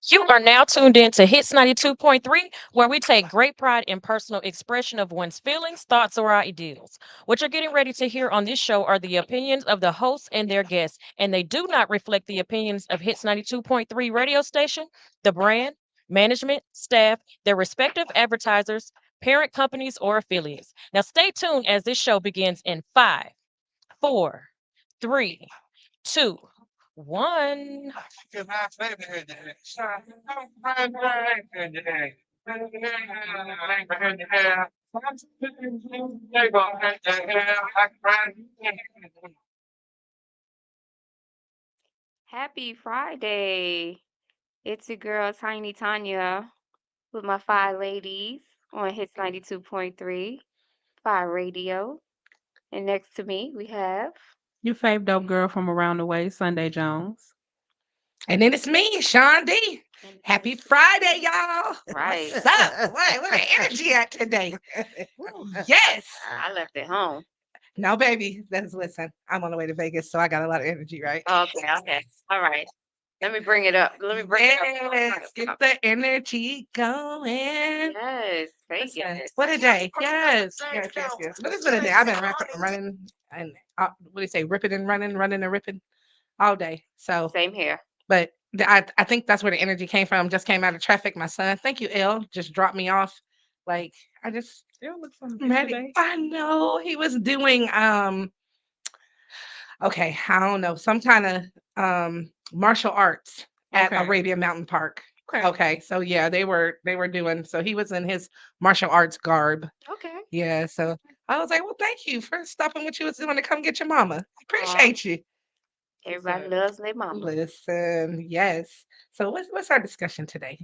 You are now tuned in to Hits 92.3, where we take great pride in personal expression of one's feelings, thoughts, or ideals. What you're getting ready to hear on this show are the opinions of the hosts and their guests, and they do not reflect the opinions of Hits 92.3 radio station, the brand, management, staff, their respective advertisers, parent companies, or affiliates. Now, stay tuned as this show begins in 5, 4, 3, 2, 1. Happy Friday. It's your girl Tiny Tanya with my five ladies on Hits 92.3 FIYE Radio. And next to me we have You fave dope girl from around the way, Sunday Jones. And then it's me, Sean D. and Happy Friday, y'all. right. What's up? What the energy at today? Woo, yes. I left it home. No, baby. Listen. I'm on the way to Vegas, so I got a lot of energy, right? Okay. All right. Let me bring it up. Let me bring it Yes. Get up. the energy going. Yes, Listen, Vegas. what a day. Yes. But it's been a day. I've been running and what do you say, ripping and running and ripping all day. So, Same here. but I think that's where the energy came from. Just came out of traffic. My son, thank you, L, just dropped me off. Like I just Still looks on the ready. today. I know he was doing okay, I don't know, some kind of martial arts at Okay. Arabia Mountain Park. Okay. Okay, so yeah, they were doing. So he was in his martial arts garb. Okay. Yeah, so I was like, well, thank you for stopping what you was doing to come get your mama. Aw, Appreciate you. everybody loves their mama. Listen, yes. So what's our discussion today?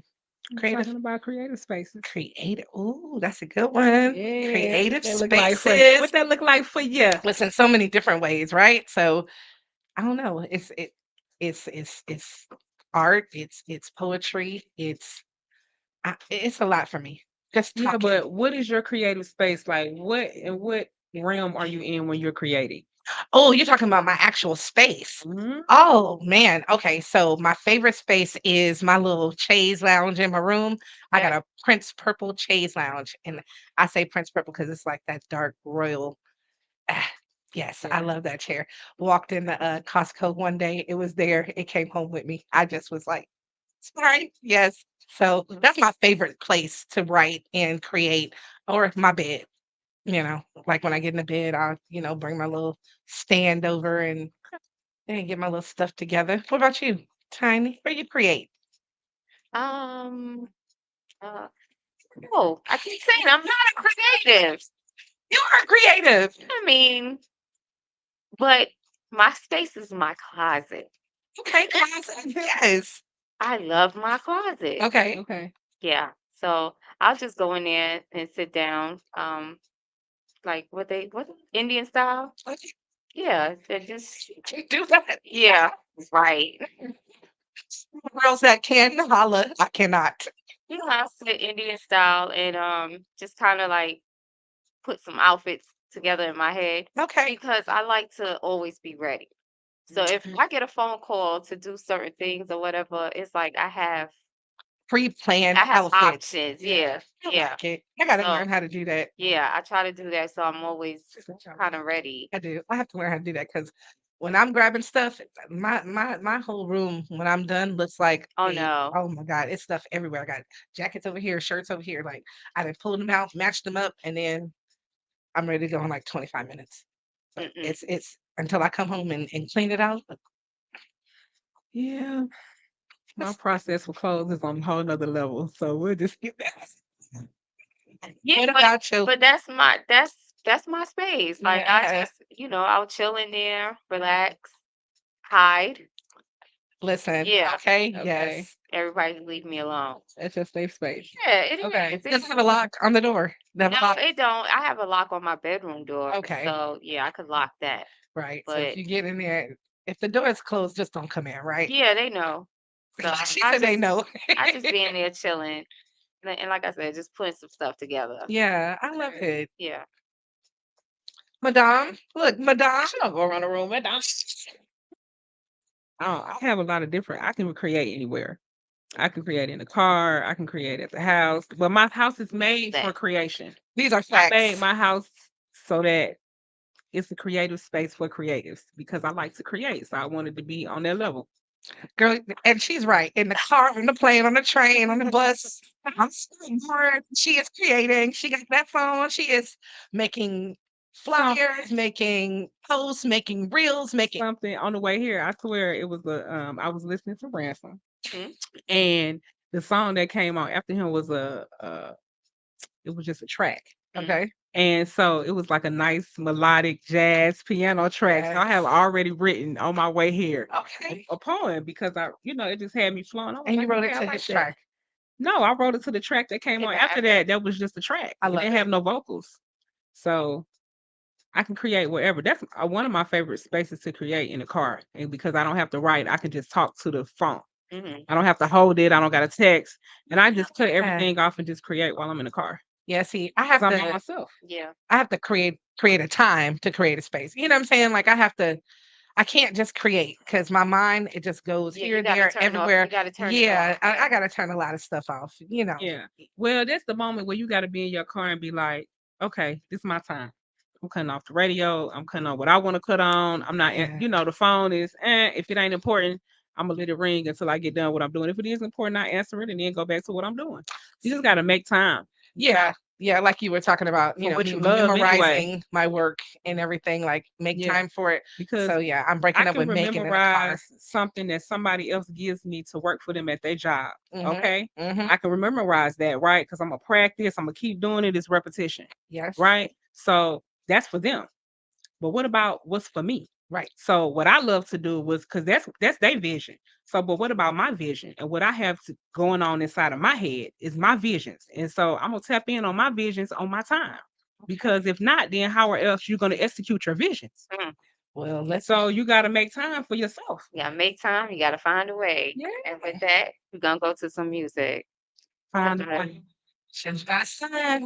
We're Creative, talking about creative spaces. creative. Ooh, that's a good one. Yeah. Creative What that look like for spaces. what that look like for you? Listen, so many different ways, right? So I don't know. It's art. It's poetry. It's a lot for me. Just Yeah, talking. but what is your creative space like? What realm are you in when you're creating? Oh, you're talking about my actual space. Mhm. Oh man. Okay. So my favorite space is my little chaise lounge in my room. I got Yes. a Prince Purple chaise lounge. And I say Prince Purple because it's like that dark royal. ah, yes, I Yeah. love that chair. Walked in the Costco one day. It was there. It came home with me. I just was like, sorry. Yes. So that's my favorite place to write and create, or my bed. Like when I get in the bed, I'll, bring my little stand over and get my little stuff together. What about you, Tiny? Where you create? Um. Uh, oh, I keep saying I'm not a creative. You are creative. I mean, but my space is my closet. Okay, closet. Yes. I love my closet. Okay. Okay. Yeah. So I'll just go in there and sit down. Like what Indian style? Okay. Yeah. They just You do that. yeah. Right. Girls that can holla. I cannot. You know, I sit Indian style and just kind of like put some outfits together in my head Okay. because I like to always be ready. So if I get a phone call to do certain things or whatever, it's like Pre-planned I have outfits. options. Yeah. Yeah. I Yeah. like it. I gotta So learn how to do that. yeah, I try to do that so I'm always kind of ready. I do. I have to learn how to do that because when I'm grabbing stuff, my whole room when I'm done looks like Oh no. oh my God, it's stuff everywhere. I got jackets over here, shirts over here. Like I done pulled them out, matched them up, and then I'm ready to go in like 25 minutes. But Mm-mm. it's until I come home and clean it out. Yeah. My That's- process for clothes is on a whole nother level. So we'll just skip that. Yeah, What about you? but that's my space. Like I Yeah. just, I'll chill in there, relax, hide. Listen. Yeah. Okay. Okay. Yes. Everybody leave me alone. That's your safe space. Yeah, it Okay. is. It Does it have a lock on the door? Does it have a No, lock? it don't. I have a lock on my bedroom door. Okay. So yeah, I could lock that. Right. So if But you get in there, if the door is closed, just don't come in, right? yeah, they know. So She I said they just know. I just be in there chilling. And like I said, just putting some stuff together. Yeah, I love it. Yeah. Madame, look, Madame. I don't go around the room. I have a lot of different. I can create anywhere. I can create in the car. I can create at the house. But my house is made for That. creation. These are I made facts. my house so that it's a creative space for creatives because I like to create. So I wanted to be on that level. Girl, and she's right. In the car, on the plane, on the train, on the bus, on skateboard, she is creating. She got that phone. She is making Some flyers, making posts, making reels, making. something on the way here. I swear it was a I was listening to Ransom Mhm. and the song that came on after him was it was just a track. Okay. And so it was like a nice melodic jazz piano track. So I have Yes. already written on my way here Okay. a poem because it just had me flowing. I was And you like, wrote it okay, I to like his that. track. No, I wrote it to the track that came Came on on after after. that. That was just a track. I It love didn't it. have no vocals. So I can create wherever. That's one of my favorite spaces to create in the car. And because I don't have to write, I can just talk to the phone. Mhm. I don't have to hold it. I don't got to text. And I just cut Yeah. everything off and just create while I'm in the car. Yeah, see, I 'Cause have I'm by to myself. Yeah. create a time to create a space. You know what I'm saying? Like I can't just create because my mind it just goes Yeah, here, you gotta there, turn off. You everywhere. gotta turn it Yeah, off. I gotta turn a lot of stuff off, you know. Yeah. Well, that's the moment where you got to be in your car and be like, okay, this is my time. I'm cutting off the radio. I'm cutting on what I want to cut on. I'm not, Yeah. the phone is, if it ain't important, I'm going to let it ring until I get done what I'm doing. If it is important, I answer it and then go back to what I'm doing. You just got to make time Yeah. Yeah, like you were talking about, for what me you love anyway. memorizing my work and everything, like make Yeah. time for it. Because So yeah, I'm I breaking up can with making in the car. memorize something that somebody else gives me to work for them at their job. Hmm. Okay. Hmm. I can memorize that, right? Because I'm going to practice. I'm going to keep doing it. It's repetition, Yes. right? So that's for them. But what about what's for me? Right. So what I love to do was because that's their vision. So, but what about my vision and what I have going on inside of my head is my visions, and so I'm gonna tap in on my visions on my time. Because if not, then how else you gonna execute your visions? Mm. Well, let's So you got to make time for yourself. You gotta make time. You gotta find a way. Yeah, And with that, we're gonna go to some music. find a Uh, way. since I said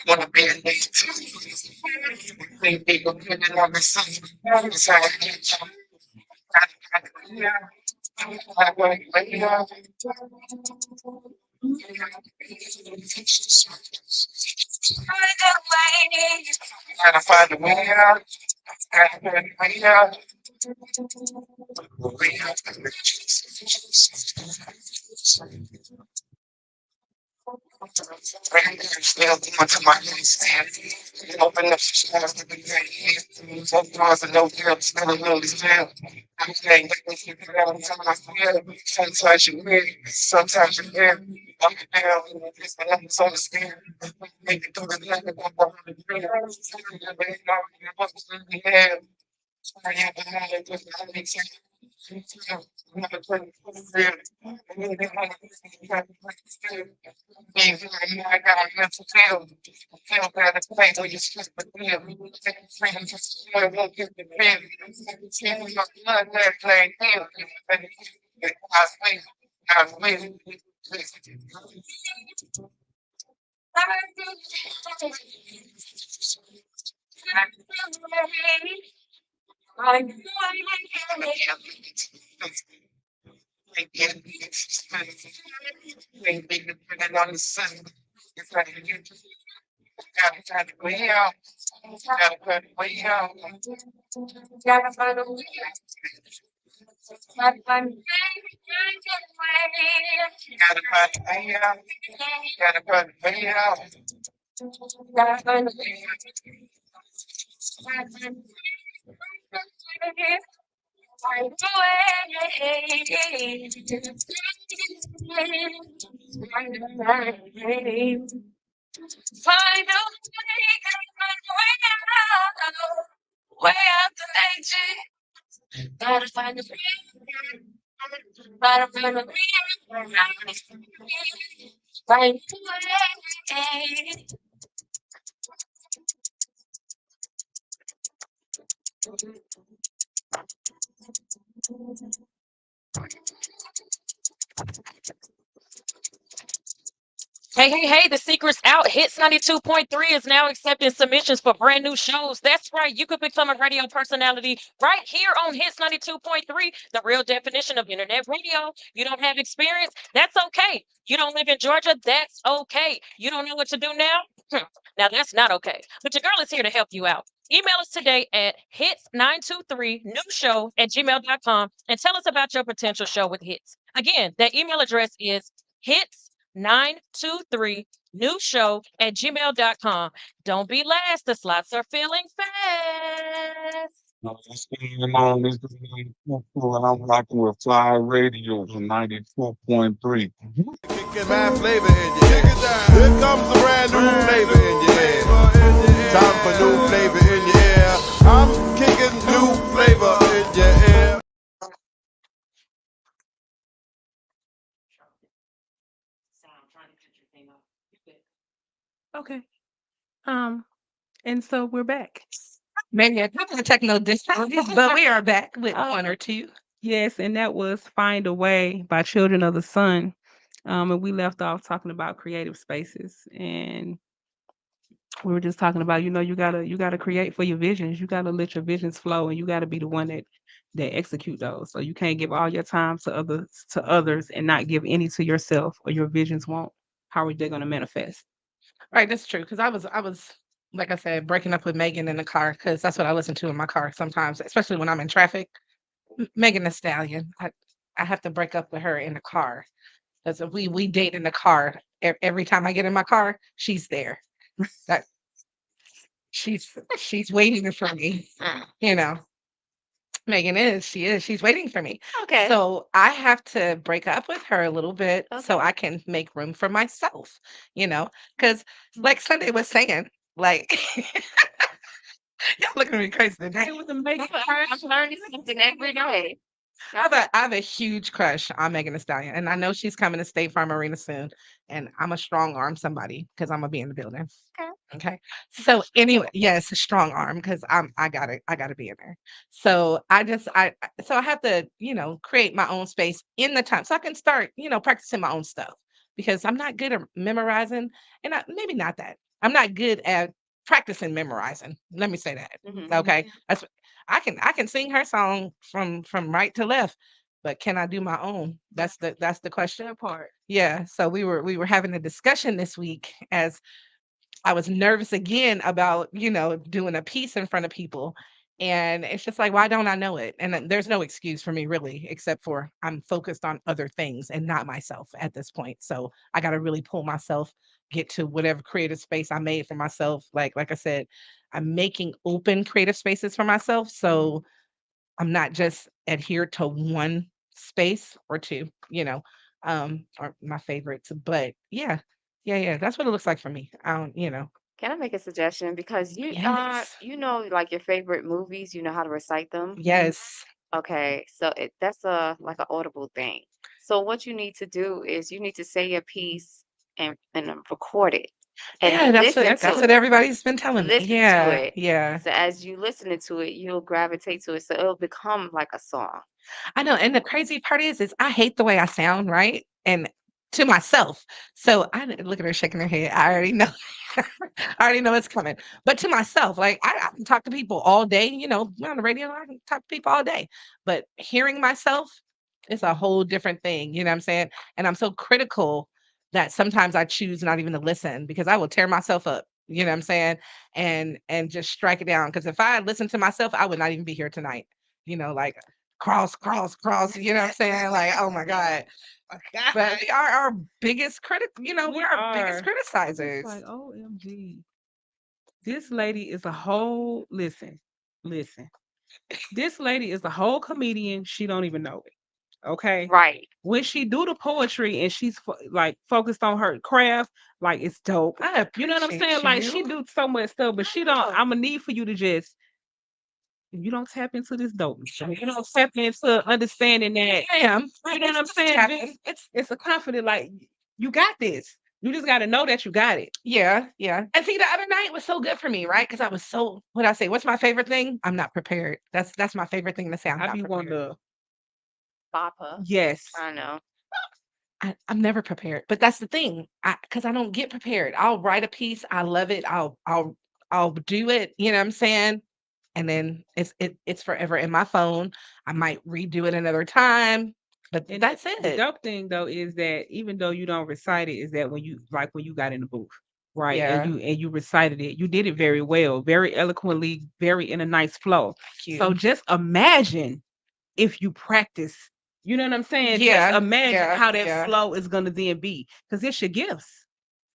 wanna be a think people put it on the scene. So gotta find a way out. Gotta find a way out. We have to still going to my stand. Open up some stores to be right here. Some doors and no girl still a little still. I'm saying that we can get out until I feel. Sometimes you weird, sometimes you're weird. I'm down, it's another sort of scared. Make it through the night, I'm going to the prayer. I have to have it with my next another place. I got a mental feel bad at the place where you slip the bill. Freedom just won't get the bill. See my blood there playing field. I was waiting. On the sun. It's like you gotta try to way out. Gotta put way out. Gotta find a way out. Gotta find a way Gotta find a way out. Gotta put a way out. Gotta find a way Find a way out the nature. Gotta find the freedom. Gotta find the freedom. Find the way. Hey, the secret's out. Hits 92.3 is now accepting submissions for brand new shows. That's right. You could become a radio personality right here on Hits 92.3, the real definition of internet radio. You don't have experience? That's okay. You don't live in Georgia? That's okay. You don't know what to do now? Now that's not okay. But your girl is here to help you out. Email us today at hits923newshow@gmail.com and tell us about your potential show with Hits. Again, that email address is hits923newshow@gmail.com. Don't be last. The slots are filling fast. No, what's going on? This is 94, and I'm rocking with FIYE Radio on 94.3. Kicking mad flavor in your ear. Here comes a brand new flavor in your ear. Time for new flavor in your ear. I'm kicking new flavor in your ear. Okay. Um, and so we're back. Maybe a couple of techno difficulties, but we are back with one or two. Yes, and that was Find a Way by Children of the Sun. And we left off talking about creative spaces. And we were just talking about, you gotta create for your visions. You gotta let your visions flow, and you gotta be the one that execute those. So you can't give all your time to others and not give any to yourself, or your visions won't. How are they gonna manifest? Right, that's true. Because I was, like I said, breaking up with Megan in the car because that's what I listen to in my car sometimes, especially when I'm in traffic. Megan Thee Stallion. I have to break up with her in the car because we date in the car. Every time I get in my car, she's there. That she's waiting for me. You know, Megan is. She is. She's waiting for me. Okay. So I have to break up with her a little bit so Okay. I can make room for myself. Because like Sunday was saying, like y'all looking at me crazy today. It was amazing. I'm learning something every day. I have a huge crush on Megan Thee Stallion, and I know she's coming to State Farm Arena soon. And I'm a strong arm somebody because I'm gonna be in the building. Okay. Okay. So anyway, yes, a strong arm because I gotta be in there. So so I have to create my own space in the time so I can start practicing my own stuff because I'm not good at memorizing, and maybe not that I'm not good at practicing memorizing. Let me say that. Mhm. Okay, that's I can sing her song from right to left, but can I do my own? That's the question. That part. Yeah. So we were having a discussion this week as I was nervous again about doing a piece in front of people. And it's just like, why don't I know it? And then there's no excuse for me really, except for I'm focused on other things and not myself at this point. So I got to really pull myself, get to whatever creative space I made for myself. Like I said, I'm making open creative spaces for myself. So I'm not just adhered to one space or two, are my favorites. But yeah, yeah. That's what it looks like for me. I don't. Can I make a suggestion? Because Yes. like your favorite movies, you know how to recite them. Yes. Okay, so that's a like an audible thing. So what you need to do is you need to say your piece and record it and Yeah, that's listen what to that's it. what everybody's been telling me. Listen to Yeah, it. yeah. So as you listening to it, you'll gravitate to it. So it'll become like a song. I know, and the crazy part is I hate the way I sound, right? And to myself. So look at her shaking her head. I already know. I already know it's coming. But to myself, like I can talk to people all day, on the radio, I can talk to people all day. But hearing myself is a whole different thing. You know what I'm saying? And I'm so critical that sometimes I choose not even to listen because I will tear myself up. You know what I'm saying? And just strike it down. Because if I had listened to myself, I would not even be here tonight. Like cross, cross, cross. You know what I'm saying? Like, oh my God. But we are our biggest critic, we're our biggest It's criticizers. like, OMG. This lady is a whole listen. This lady is a whole comedian. She don't even know it. Okay. Right. When she do the poetry and she's like focused on her craft, like it's dope. I You know what I'm appreciate saying? Like she you. do so much stuff, but she don't. Oh, I'm gonna need for you to just, if you don't tap into this dope, you don't tap into understanding that. I am. You know what I'm It's saying? tapping. It's a confident, like you got this. You just got to know that you got it. Yeah, yeah. And see, the other night was so good for me, right? Because I was so, what I say, what's my favorite thing? I'm not prepared. That's my favorite thing to say. I'm I not be wanting prepared. to, Papa. yes, I know. I'm never prepared. But that's the thing. Because I don't get prepared. I'll write a piece. I love it. I'll do it. You know what I'm saying? And then it's forever in my phone. I might redo it another time, but and that's the it. dope thing though is that even though you don't recite it, is that when you got in the booth, right, Yeah. and you recited it, you did it very well, very eloquently, very in a nice flow. Thank So you. just imagine if you practice. You know what I'm saying? Just Yeah, imagine yeah, how that yeah. flow is gonna then be, because it's your gifts.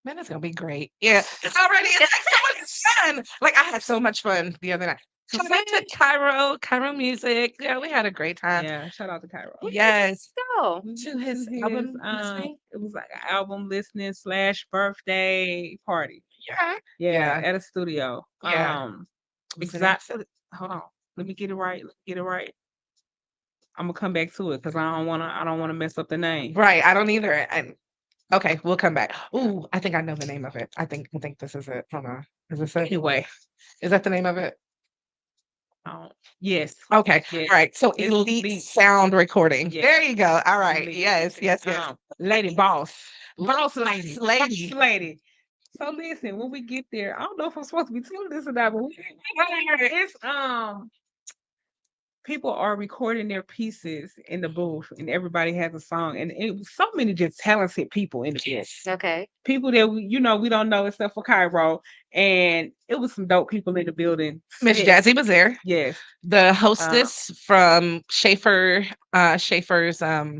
Man, it's gonna be great. Yeah, it's already it's like so much fun. Like I had so much fun the other night. So Shout out to Cairo Music. Yeah, we had a great time. yeah, shout out to Cairo. Yes, So, to his album listening. It was like an album listening / birthday party. Yeah, Yeah, yeah, at a studio. yeah. Was it Exact. Hold on. Let me get it right. Let me get it right. I'm gonna come back to it because I don't wanna mess up the name. right? I don't either. And okay, we'll come back. Ooh, I think I know the name of it. I think this is it. Hold on. Is this it? Anyway, Is that the name of it? um, yes, Okay. yes, All right. So it's Elite Sound Recording. yes, There you go. All right. Elite. Yes, yes, yes. Lady Boss, Boss Lady. Lady, Boss Lady. So listen, when we get there, I don't know if I'm supposed to be telling this or not, but when we get there, it's people are recording their pieces in the booth, and everybody has a song, and it was so many just talented people in the booth. okay. People that we don't know except for Cairo, and it was some dope people in the building. Miss Yes, Jazzy was there. yes. The Uh, hostess from Schaefer's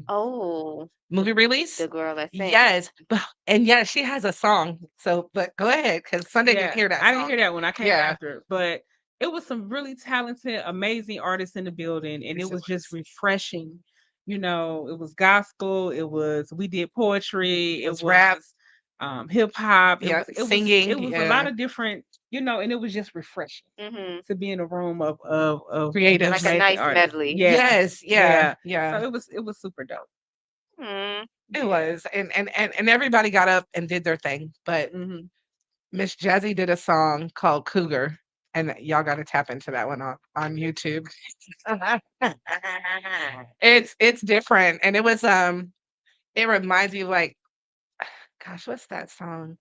Oh, movie release. the girl that sang. Yes. And yeah, she has a song. So but go ahead, because Sunday didn't yeah, hear that I didn't song. hear that one. I came Yeah. after, but it was some really talented, amazing artists in the building, and Yes, it it was just was. refreshing. It was gospel. We did poetry. It was rap. Hip hop. Yeah, It singing. was a lot Yeah. of different, and it was just refreshing Mm-hmm. to be in a room of Creative. Like a amazing nice artists. medley. Yeah, Yes. Yeah. yeah. So Yeah. it was super dope. Hmm. It was. And everybody got up and did their thing. But Hmm. Miss Jazzy did a song called Cougar. And y'all got to tap into that one on YouTube. It's different. And it was it reminds you like, gosh, what's that song?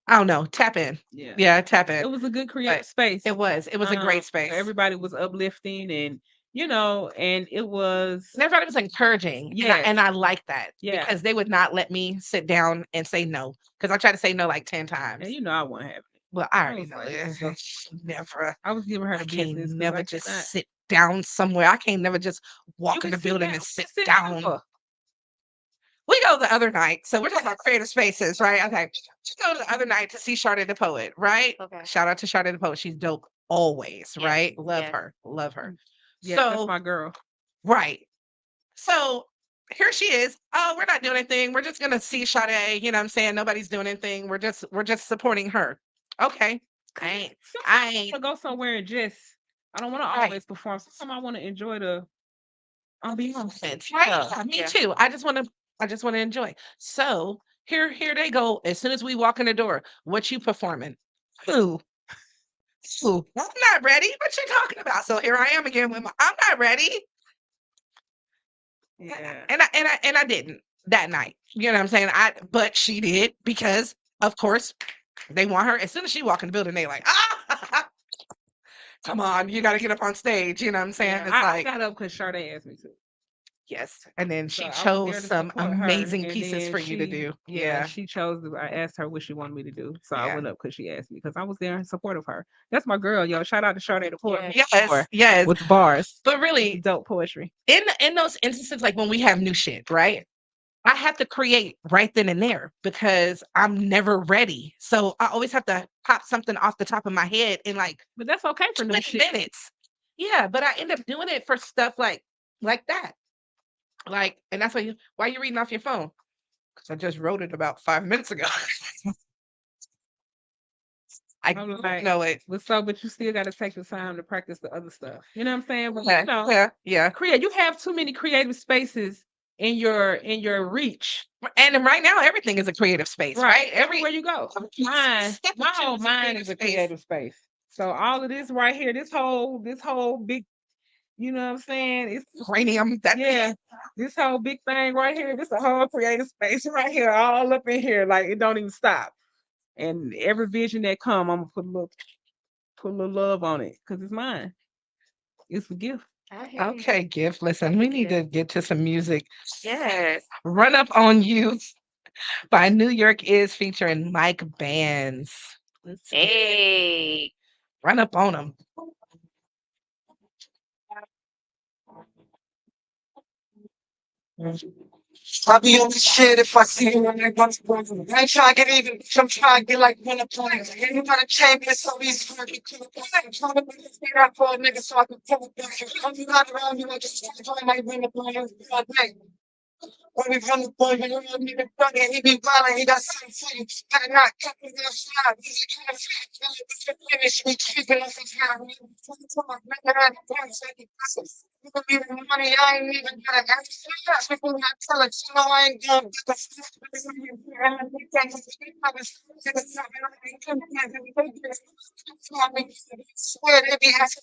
I don't know. Tap in. Yeah, Yeah, tap in. it was a good But creative space. it was. It was a great space. Everybody was uplifting, and and it was And everybody was encouraging. yes, And I like that yeah. because they would not let me sit down and say no. Because I tried to say no like 10 times. And I wasn't having it. Well, I I already was know like, it. Never. I was giving her I the can't business 'cause never I just cannot. sit down somewhere. I can't never just You walk in can the sit building down. and What sit you sit down down. for? We go the other night. So we're talking about creative spaces, right? Okay. We go the other night to see Sade the Poet, right? Okay. Shout out to Sade the Poet. She's dope always, Yes, right? Love yes. her. Love her. Yeah, that's So, my girl. right. So here she is. Oh, we're not doing anything. We're just gonna see Sade. You know what I'm saying? Nobody's doing anything. We're just supporting her. Okay. I ain't To go somewhere and just I don't want to right. always perform. Sometimes I want to enjoy the ambiance. Right. Yeah, Yeah, me yeah. too. I just want to enjoy. So here they go. As soon as we walk in the door, what you performing? Who? Who? I'm not ready. What you talking about? So here I am again with I'm not ready. Yeah. And I didn't that night. You know what I'm saying? But she did because of course they want her. As soon as she walk in the building, they like, come on, you gotta get up on stage. You know what I'm saying? Yeah, It's I like, got up because Sade asked me to. yes. And then So she I was chose there to some support her, amazing and pieces then for you to do. Yeah. she chose. I asked her what she wanted me to do, so I Yeah. went up because she asked me because I was there in support of her. That's my girl, yo. Shout out to Sade the Poet Yeah. Yes, yes. with the bars, But with the really, dope poetry. in those instances, like when we have new shit, right? I have to create right then and there because I'm never ready. So I always have to pop something off the top of my head in like But that's okay for new 20 shit. minutes. Yeah, but I end up doing it for stuff like that. Like, and that's why you reading off your phone? Because I just wrote it about 5 minutes ago. I I'm don't like, know it. but you still got to take the time to practice the other stuff. You know what I'm saying? But Yeah, yeah. create. You have too many creative spaces in your reach. And right now, everything is a creative space, right? Everywhere you go. My whole mind is a creative space. So all of this right here, this whole big, you know what I'm saying? It's cranium. yeah, this whole big thing right here, this a whole creative space right here, all up in here. Like it don't even stop. And every vision that come, I'm gonna put a little love on it because it's mine. It's a gift. I hear you. Okay, gift. Listen, we need to get to some music. Yes. Run Up on You by New York is featuring Mike Bands. Let's get Hey. Run Up on Them. I be on the shit if I see you when they run to them. I ain't trying to get even, I'm trying to get like one up on it. Ain't nobody change me, so easy for me to I'm trying to make this get out for a nigga so I can pull it back. I'm not around you, I just try to like run up on you. When we run the boy, when you run nigga thuggin', he be violent, he got something for you. Better not cut me down slide. He's a kind of finish me creeping off his hand. You can be the money, I ain't even gonna ask. That's before I tell it, you know I ain't gonna get the stuff. Swear they be asking.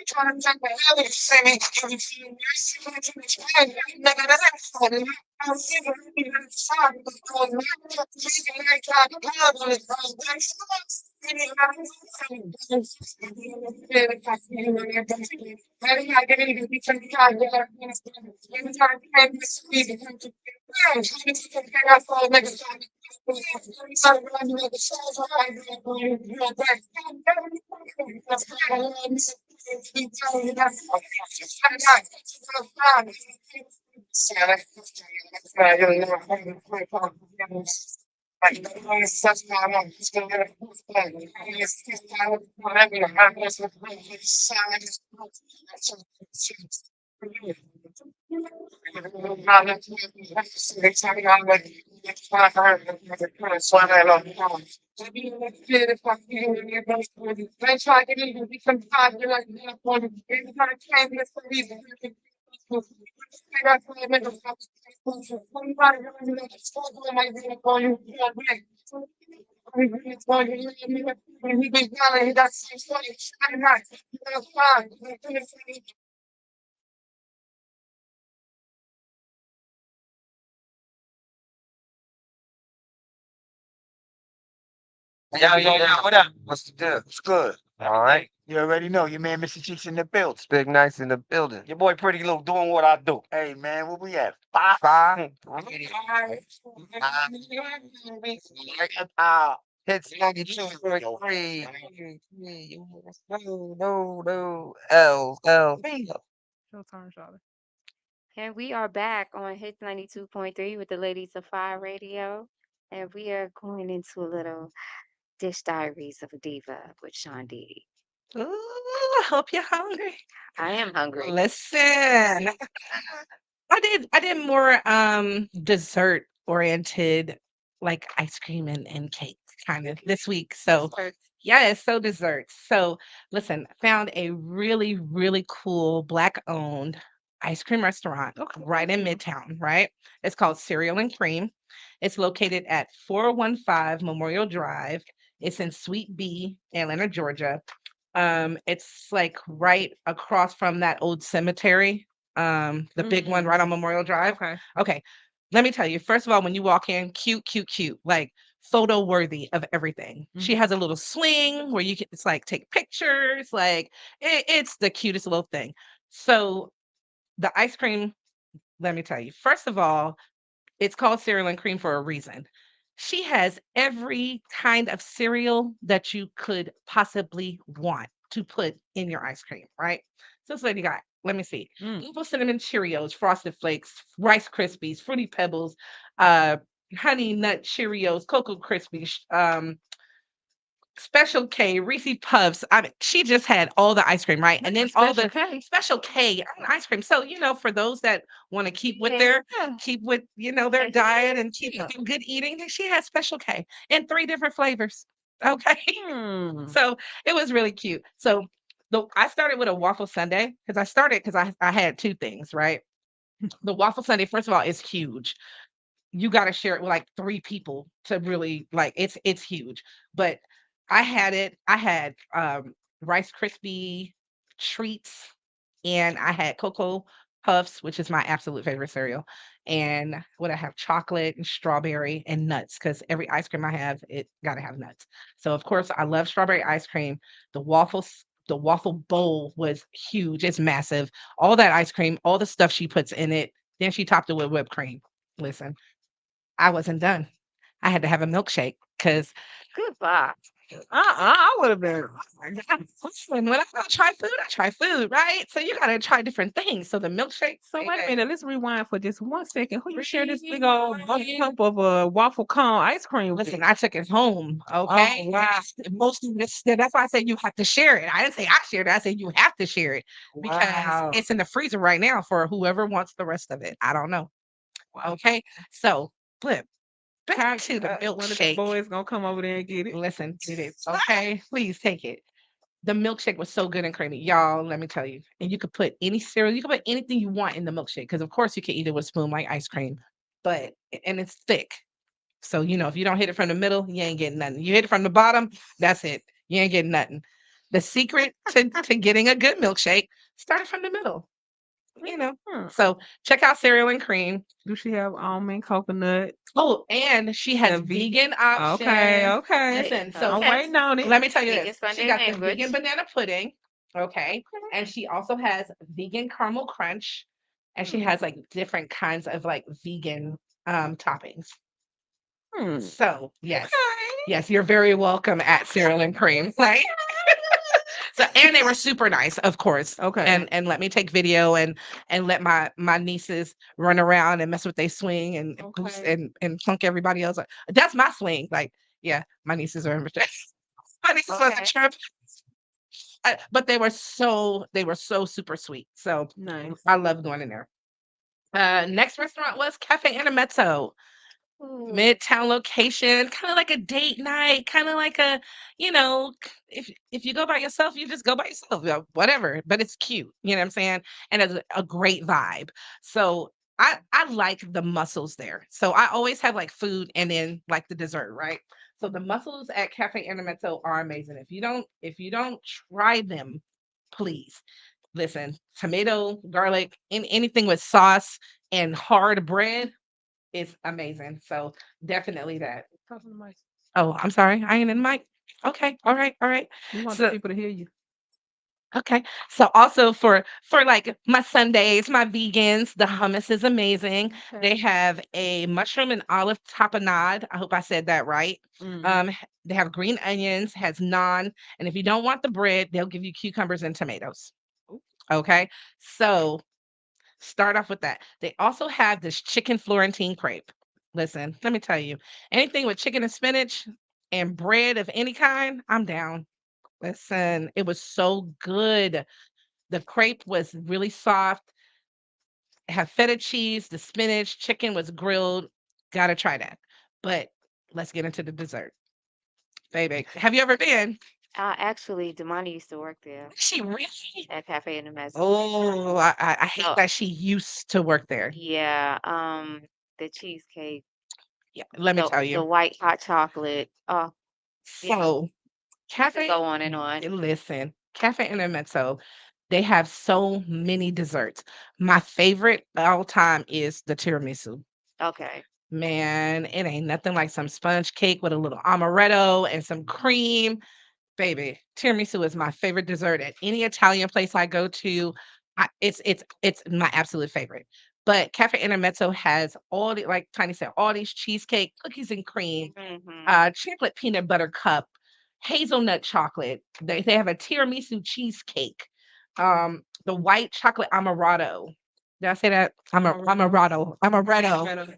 Trying to take the hell of it, say me, Yo, what up? What's the deal? It's good. All right. You already know your man Mr. Cheeks in the building. Big Nice in the building. Your boy Pretty Little doing what I do. Hey man, where we at? Five? Hits 92.3. No. L. Your turn, Charlotte. And we are back on Hits 92.3 with the ladies of FIYE Radio. And we are going into a little Dish Diaries of a Diva with Sean D. Ooh, I hope you're hungry. I am hungry. Listen, I did more dessert oriented, like ice cream and cake kind of this week. So yes, so desserts. So listen, found a really, really cool black owned ice cream restaurant right in Midtown, right? It's called Cereal and Cream. It's located at 415 Memorial Drive. It's in Suite B, Atlanta, Georgia. It's like right across from that old cemetery, the big one right on Memorial Drive. Okay. Okay. Let me tell you, first of all, when you walk in, cute, like photo worthy of everything. She has a little swing where you can it's like take pictures, like it's the cutest little thing. So the ice cream, let me tell you, first of all, it's called cereal and cream for a reason. She has every kind of cereal that you could possibly want to put in your ice cream, right? So this lady got, let me see, Mm. Apple cinnamon Cheerios, Frosted Flakes, Rice Krispies, Fruity Pebbles, uh, Honey Nut Cheerios, Cocoa Krispies, Special K, Reese Puffs. I mean, she just had all the ice cream, right? And then all Special the K. Special K ice cream. So, for those that want to keep with, their diet and keep doing good eating, then she has Special K in 3 different flavors. Okay. Hmm. So it was really cute. So I started with a waffle sundae because I had 2 things, right? The waffle sundae, first of all, is huge. You got to share it with like 3 people to really like it's huge. But I had Rice Krispie treats, and I had Cocoa Puffs, which is my absolute favorite cereal. And what I have chocolate and strawberry and nuts, because every ice cream I have, it gotta have nuts. So of course I love strawberry ice cream. The waffle bowl was huge. It's massive. All that ice cream, all the stuff she puts in it. Then she topped it with whipped cream. Listen, I wasn't done. I had to have a milkshake because Goodbye. I would have been. listen, when I try food, right? So you gotta try different things. So the milkshake, So wait a baby, minute, let's rewind for just 1 second. Who you share this big old cup of waffle cone ice cream with? listen, I took it home. Oh Okay. wow, Most of this, that's why I said you have to share it. I didn't say I shared it. I said you have to share it because wow. it's in the freezer right now for whoever wants the rest of it. I don't know. Okay. So flip back to the One of the milkshake. boys gonna come over there and get it. Listen, get it. Okay. Please take it. The milkshake was so good and creamy. Y'all, let me tell you. And you could put any cereal, you could put anything you want in the milkshake. Because of course you can eat it with spoon like ice cream. But and it's thick. So if you don't hit it from the middle, you ain't getting nothing. You hit it from the bottom, that's it. You ain't getting nothing. The secret to getting a good milkshake, start it from the middle. Hmm. So check out Cereal and Cream. Do she have almond, coconut? Oh, and she has vegan Okay, options. okay. Listen, so I'm waiting on it. let me tell you Speaking this. She Sunday got the language. vegan banana pudding. Okay. And she also has vegan caramel crunch. And she has like different kinds of like vegan toppings. Hmm. So yes. Yes, you're very welcome at Cereal and Cream. Right? So and they were super nice, of course. Okay. And let me take video and let my nieces run around and mess with they swing and boost Okay. and plunk everybody else. That's my swing. Like, yeah, my nieces are my nieces was a Okay. trip. But they were so super sweet. So Nice. I love going in there. Next restaurant was Cafe Intermezzo. Ooh. Midtown location, kind of like a date night, kind of like a, if you go by yourself, you just go by yourself, whatever. But it's cute, you know what I'm saying? And it's a great vibe. So I like the mussels there. So I always have like food and then like the dessert, right? So the mussels at Cafe Intermezzo are amazing. If you don't try them, please listen. Tomato, garlic, anything with sauce and hard bread is amazing. So definitely that. Talk to the mic. Oh, I'm sorry. I ain't in the mic. Okay. All right. All right. We want the So people to hear you. okay. So also for like my Sundays, my vegans, the hummus is amazing. They have a mushroom and olive tapenade. I hope I said that right. Mm. They have green onions, has naan, and if you don't want the bread, they'll give you cucumbers and tomatoes. Okay. So start off with that. They also have this chicken Florentine crepe. Listen, let me tell you, anything with chicken and spinach and bread of any kind, I'm down. Listen, it was so good. The crepe was really soft. It had feta cheese, the spinach, chicken was grilled. Gotta try that. But let's get into the dessert. Baby, have you ever been? Actually, Damani used to work there She really? at Cafe in the Mess. Oh, I hate So that she used to work there. yeah, the cheesecake, Yeah, let me tell the you. white hot chocolate. Oh, yeah. So We could Cafe go on and on. listen, Cafe Intermezzo, they have so many desserts. My favorite all time is the tiramisu. Okay. Man, it ain't nothing like some sponge cake with a little amaretto and some cream. Baby, tiramisu is my favorite dessert at any Italian place I go to. It's my absolute favorite. But Cafe Intermezzo has all the like Tiny said, all these cheesecake, cookies and cream, chocolate peanut butter cup, hazelnut chocolate. They have a tiramisu cheesecake, the white chocolate amaretto. Did I say that? Amaretto. Amaretto.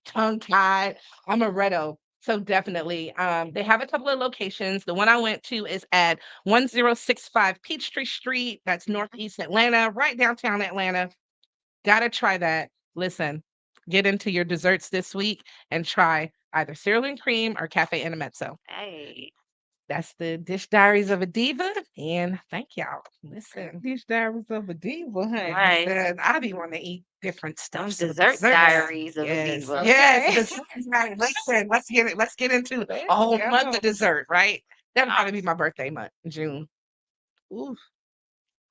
tongue tied. I'm a Redo. So definitely. They have a couple of locations. The one I went to is at 1065 Peachtree Street. That's Northeast Atlanta, right downtown Atlanta. Gotta try that. Listen, get into your desserts this week and try either cereal and cream or cafe intermezzo. Hey, That's the Dish Diaries of a Diva. And thank y'all. Listen. Dish Diaries of a Diva, honey. right. Listen, I be wanting to eat different Them stuff. So dessert desserts. diaries of a Yes. diva. Yes. Okay. Desserts, right. Listen, let's get into Let's a whole month go. of dessert, right? That'll Ah, probably be my birthday month, June. Ooh.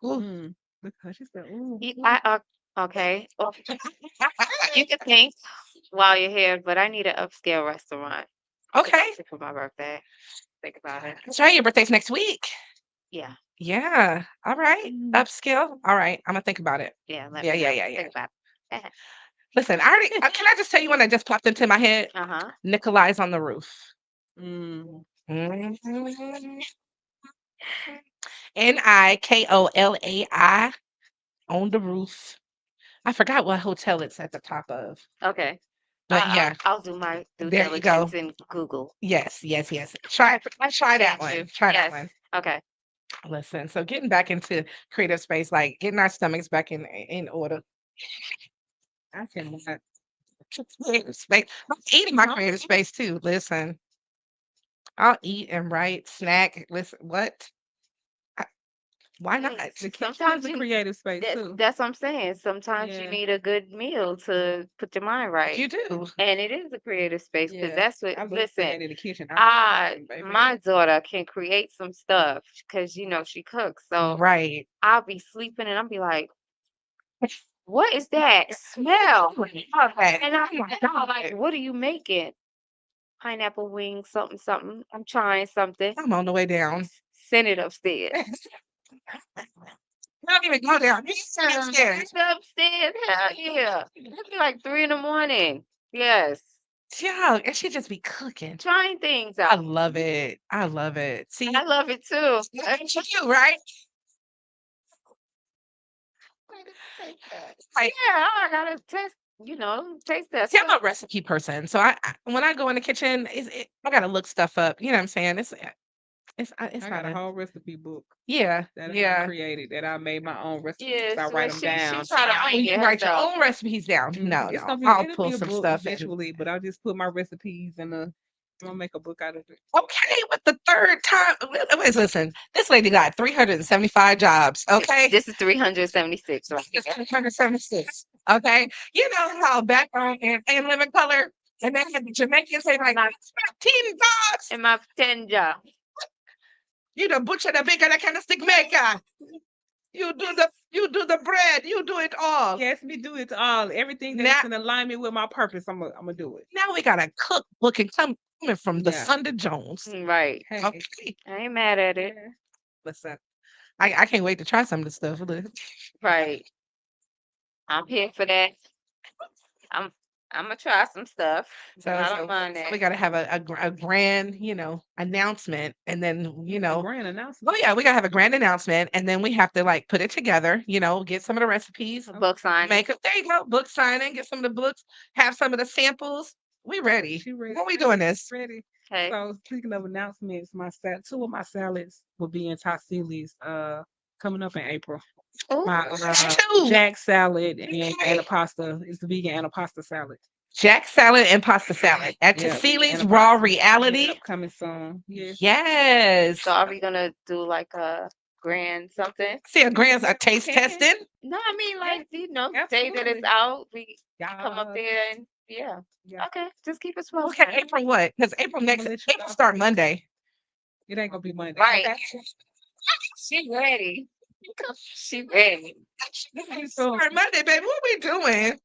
Ooh. Mm. Look how she said, ooh. Okay. Well, you can think while you're here, but I need an upscale restaurant Okay. for my birthday. Think about it. That's right. Your birthday's next week. Yeah. Yeah. All right. Mm. Upscale. All right. I'm gonna think about it. Yeah. Let Yeah, me yeah, know. yeah, yeah. Think about it. Listen, I already can I just tell you one that just popped into my head? Uh-huh. Nikolai's on the Roof. Mm. Mhm. Nikolai on the roof. I forgot what hotel it's at the top of. Okay. But yeah, I'll do my due there you go. diligence in Google. Yes, yes, yes. Try that Thank you. one. Try that Yes. one. Okay. Listen, so getting back into creative space, like getting our stomachs back in order. I cannot. Creative space. I'm eating my creative space too. Listen, I'll eat and write, snack. Listen, what? I- Why not? Hey, The kitchen is sometimes a you creative space too. that's what I'm saying. Sometimes you Yeah. need a good meal to put your mind right. You do. And it is a creative space because Yeah. that's what I love listen, staying in the kitchen. I baby. my daughter can create some stuff because she cooks. So Right. I'll be sleeping and I'll be like, what is that smell? Okay. And I'm like, what are you making? Pineapple wings, something, something. I'm trying something. I'm on the way down. Send it upstairs. Don't even go down. You send it upstairs. It's upstairs. Hell yeah. It'd be like 3 in the morning. Yes. Yeah, and she just be cooking. Trying things I out. love it. I love it. See, I love it too. that's you, right? Like, Yeah, I gotta taste that see, I'm stuff. a recipe person, so when I go in the kitchen, I gotta look stuff up. You know what I'm saying? It's I got not a whole recipe book yeah, that I yeah. created that I made my own recipes. Yes, I write them she down. try to When wing you it write your herself. own recipes down, no, It's no, gonna be I'll it'll pull be a some book stuff in. eventually, but I'll just put my recipes in a. I'm gonna make a book out of it. Okay, with the third time. Listen, this lady got 375 jobs. Okay, This is 376 right it's here. 376. Okay, you know how back on in Living Color, and then the Jamaicans say like 15 jobs. And my 10 job. You the butcher, the baker, the candlestick maker. You do the bread. You do it all. Yes, me do it all. Everything Now, that's in alignment with my purpose, I'm gonna do it. now we got a cookbook and coming from the Yeah. Sunday Jones. Right. Hey, Okay, I ain't mad at it. yeah. listen, I can't wait to try some of this stuff. Look. Right. I'm here for that. I'm I'm gonna try some stuff. I don't mind So that. we got to have a grand, announcement, and then A grand announcement. oh yeah, we got to have a grand announcement, and then we have to like put it together. Get some of the recipes, A book signing. make it. There you go, book signing, get some of the books, have some of the samples. We ready? She ready. When we doing this? Ready. Okay. So speaking of announcements, two of my salads will be in Tassili's coming up in April. Ooh. My Two. Jack salad and anapasta. It's the vegan anapasta salad. Jack salad and pasta salad at Yep, Tassili's anapasta. Raw Reality. Yep, coming soon. Yes. Yes. So are we gonna do like a grand something? See a grand a taste Okay. testing. No, I mean like day that absolutely. it's out, we come up Yes. there and yeah. Yeah. Okay, just keep it small. Okay, April what? Because April I'ma let you April know. start Monday. It ain't gonna be Monday. Right. Okay? She ready. She ready. Start Monday, baby. What we doing?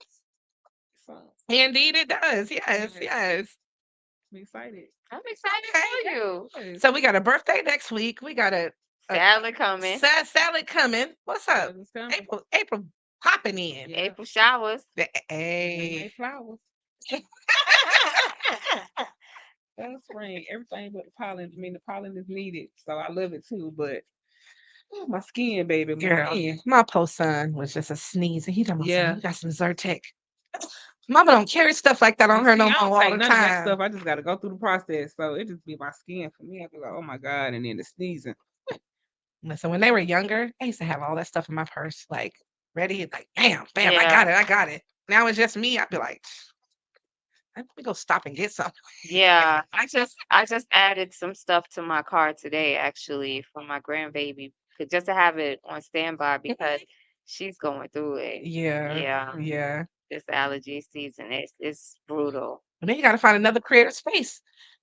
So, Indeed, it does. Yes, yes. I'm excited. I'm excited Okay. for you. Yes. So we got a birthday next week. We got a Salad coming. salad coming. What's up? It's coming. April popping in. Yeah. April showers. Hey. Hey, flowers. That's spring. Everything but the pollen. I mean, the pollen is needed, so I love it too. But my skin, baby, my Girl, skin. my post son was just a sneeze, and he done Yeah. you got some Zyrtec. Mama don't carry stuff like that on And her see, no I don't more all take the none of that time. stuff. I just gotta go through the process. So it just be my skin for me. I be like, oh my God, and then the sneezing. Listen, when they were younger, I used to have all that stuff in my purse, like ready, like bam, bam, Yeah. I got it. Now it's just me. I'd be like, let me go stop and get something. Yeah, I just added some stuff to my car today, actually, for my grandbaby, just to have it on standby because she's going through it. Yeah, Yeah, yeah. this allergy season it's brutal. And then you got to find another creative space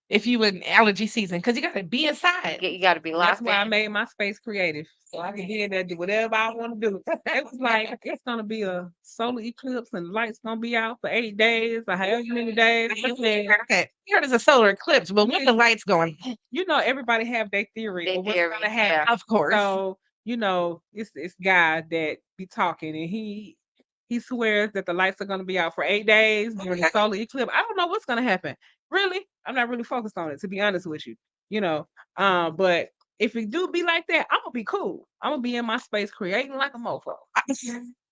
if you in allergy season because you got to be inside. You got to be That's locked why I in. made my space creative. So I can get in there, do whatever I want to do. It was like, it's going to be a solar eclipse and the lights going to be out for 8 days or however many days. I said, Okay, here there's a solar eclipse, but when the lights going, you know, everybody have their theory They of what's theory, going to happen. yeah. of course. So, you know, it's this guy that be talking and he swears that the lights are going to be out for 8 days during the solar eclipse. I don't know what's going to happen. Really? I'm not really focused on it, to be honest with you. You know, but if it do be like that, I'm gonna be cool. I'm gonna be in my space creating like a mofo.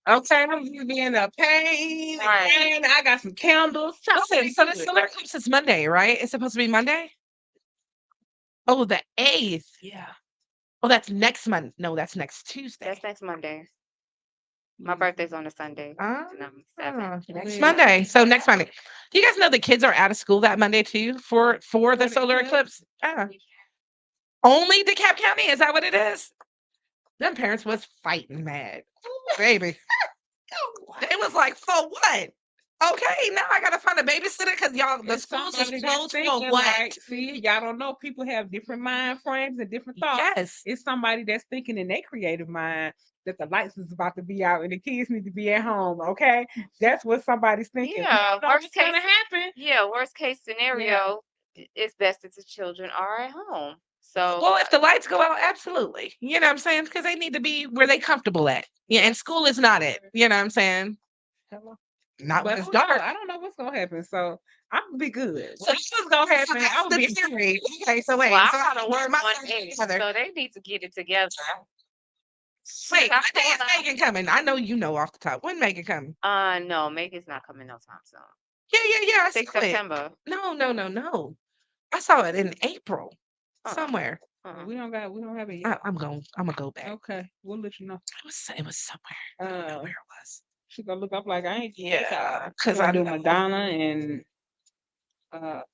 Okay, I'm gonna be in the pain Right. and I got some candles. Listen, so the solar eclipse is Monday, right? It's supposed to be Monday. Oh, the 8th. Yeah. Oh, that's next month. No, that's next Tuesday. That's next Monday. My birthday's on a Sunday. Ah, and I'm 7. next Yeah. Monday. So next Monday. Do you guys know the kids are out of school that Monday too for the the solar eclipse? eclipse? Only DeKalb County? Is that what it is? Them parents was fighting mad. Baby. They was like, for what? Okay, now I gotta find a babysitter because y'all the It's schools somebody is that's closed for thinking what? like, see, y'all don't know. People have different mind frames and different thoughts. Yes. It's somebody that's thinking in their creative mind that the lights is about to be out and the kids need to be at home. Okay, that's what somebody's thinking. We Yeah, don't know worst what's gonna case, happen. yeah, worst case scenario, it's best if the children are at home. So Well, if the lights go out, absolutely. You know what I'm saying? Because they need to be where they comfortable at. Yeah, and school is not it. You know what I'm saying? Not when But it's who knows? dark. I don't know what's gonna happen. So I'm gonna be good. So What's gonna happen? that's I'm gonna the be theory. Okay, so wait. well, So I gotta work my on family it, together. so they need to get it together. Wait, I'm when day is going out. Megan coming? I know you know off the top. When Megan coming? No, Megan's not coming no time soon. Yeah. I I think saw it. September. No. I saw it in April Uh-uh. somewhere. we don't have it yet. I'm gonna go back. Okay, we'll let you know. It was somewhere. I don't know where it was. She gonna look up like I ain't. Yeah, She because gonna I do know. Madonna and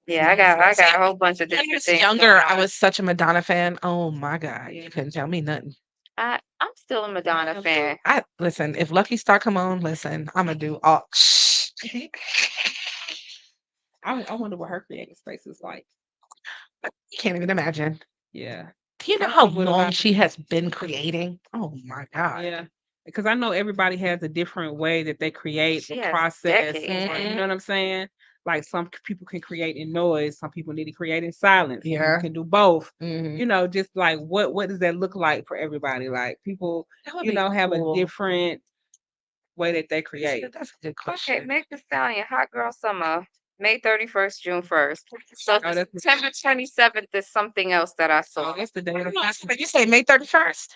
Yeah, I got a whole bunch of When I different was things younger, going I on. was such a Madonna fan. Oh my God, Yeah. you couldn't tell me nothing. I'm still a Madonna fan. I listen. If Lucky Star come on, listen, I'm gonna do all. I wonder what her creative space is like. Can't even imagine. Yeah. Do you know I how don't know what long about- she has been creating? Oh my God. Yeah. Because I know everybody has a different way that they create She or has process. decades. Or, you know what I'm saying? Like some people can create in noise, some people need to create in silence. Some people Yeah. can do both. Mhm. You know, just like what does that look like for everybody? Like people, That would you be know, have a cool. different way that they create. That's a good Okay, question. Meg Thee Stallion, Hot Girl Summer, May 31st, June 1st. So Oh, that's September 27th is something else that I saw. that's the day of the festival. But you say May 31st?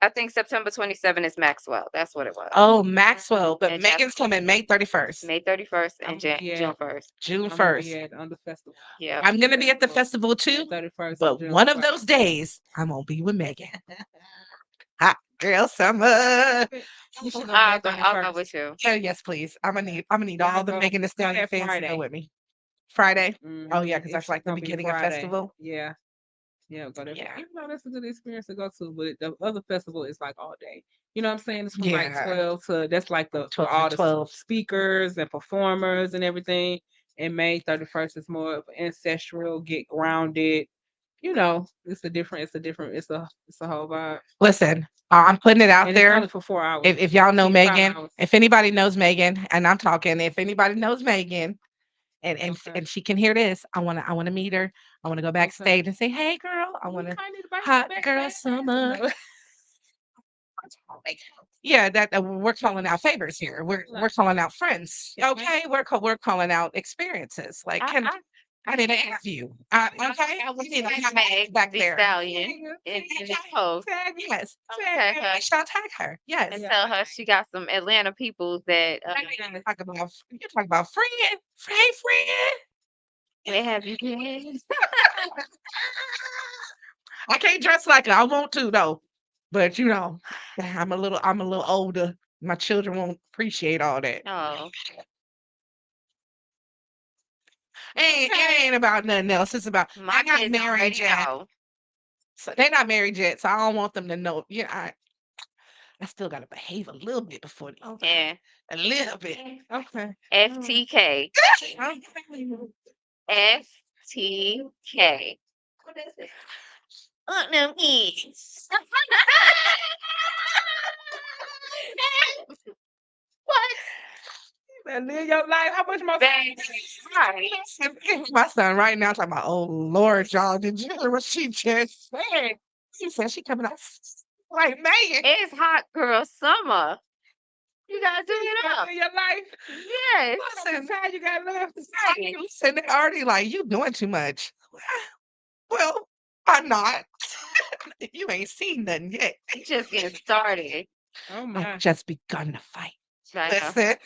I think September 27th is Maxwell. That's what it was. Oh, Maxwell. But And Megan's coming May 31st, May 31st and I'm gonna be June at- 1st. June I'm gonna be 1st. at on the festival. Yeah. I'm gonna be at the festival too, 31st. but one of those days I'm gonna be with Megan. Hot girl summer. You should go I'll back go, on the I'll go first. with you. Oh yes, please. I'm gonna need Yeah, all the go- Megan Thee go Stallion that fans to Friday. go with me. Friday. Oh Mhm. yeah, because that's It's like the gonna be beginning of Friday. festival. Yeah. Yeah, go there. Yeah. Even though that's a good experience to go to, but the other festival is like all day. You know what I'm saying? It's from like Yeah. 12 to that's like the 12 to all the 12. speakers and performers and everything. And May 31st is more of ancestral, get grounded. You know, it's a whole vibe. Listen, I'm putting it out And it's there. only for 4 hours. If y'all know 5 Megan, hours. if anybody knows Megan, and I'm talking, if anybody knows Megan, and Okay. she can hear this, I wanna meet her. I wanna go backstage and say, hey girl, I You wanna kinda need to buy hot some girl backstage summer. passes, Yeah, that we're calling out favors here. We're calling out friends. Okay, we're calling out experiences. Like, I, can I, I didn't have you. Okay, I will we need to tag have Meg back the there. Stallion in this post. Yes, I'm tag tag her. her We shall tag her. Yes. and tell her she got some Atlanta peoples that You talk about friend. Hey, friend. may have you been. I can't dress like her. I want to though, but I'm a little older. My children won't appreciate all that. Oh, It ain't about nothing else. It's about my they're not kids married already yet. know. So they're not married yet. So I don't want them to know. I still gotta behave a little bit before they Yeah. a little bit. Okay. FTK. FTK. What is it? Them kids. What? And live your life. How much more? Baby, right. My son right now talking about, oh Lord, y'all, did you hear what she just said? She said she coming out like man. It's hot girl summer. You gotta do it Gotta up. live your life. Yes. Listen, How you got left to say? listen, they already like you doing too much. Well, I'm not. You ain't seen nothing yet. You just getting started. Oh I've my. just begun to fight. I know. Listen.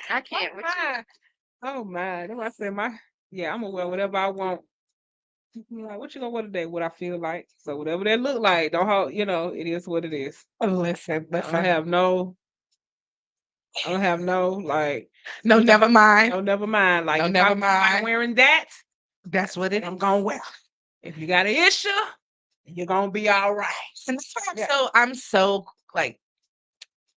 I can't with you. My. Oh my. That's why I said yeah, I'm gonna wear whatever I want. Like, what you gonna wear today? What I feel like. So whatever that look like, don't hold, it is what it is. Listen, I don't have no like No, never mind. no never mind. Like No, if never I'm mind. wearing that, That's what it I'm is. gonna wear. If you got an issue, you're gonna be all right. And that's why Yeah. I'm so like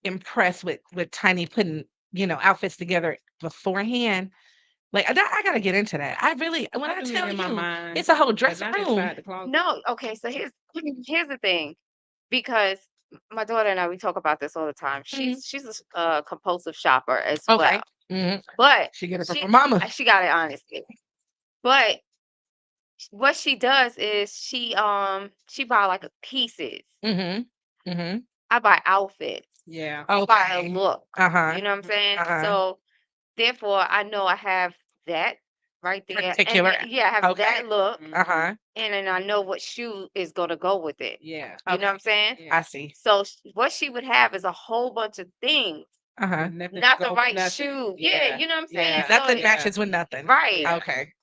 impressed with Tiny putting, outfits together beforehand. Like I gotta get into that. I really when I do it tell in my you mind, it's a whole but dressing not room. inside the closet. No, okay, so here's the thing. Because my daughter and I, we talk about this all the time. She's a compulsive shopper as Okay. well. Mhm. But She get it from her mama. she got it honestly. But what she does is she buy like pieces. Mm-hmm. Mm-hmm. I buy outfits. Yeah. I buy a Okay. look. Uh-huh. You know what I'm saying? Uh-huh. So therefore, I know I have that right there, and Particular. then, yeah, I have Okay. that look, Uh-huh. and then I know what shoe is gonna go with it. Yeah. You know what I'm saying? Yeah. I see. So what she would have is a whole bunch of things, Uh-huh. Nothing not go the with right nothing. shoe. Yeah, you know what I'm saying? Yeah. So Nothing it- matches with nothing. right. Okay.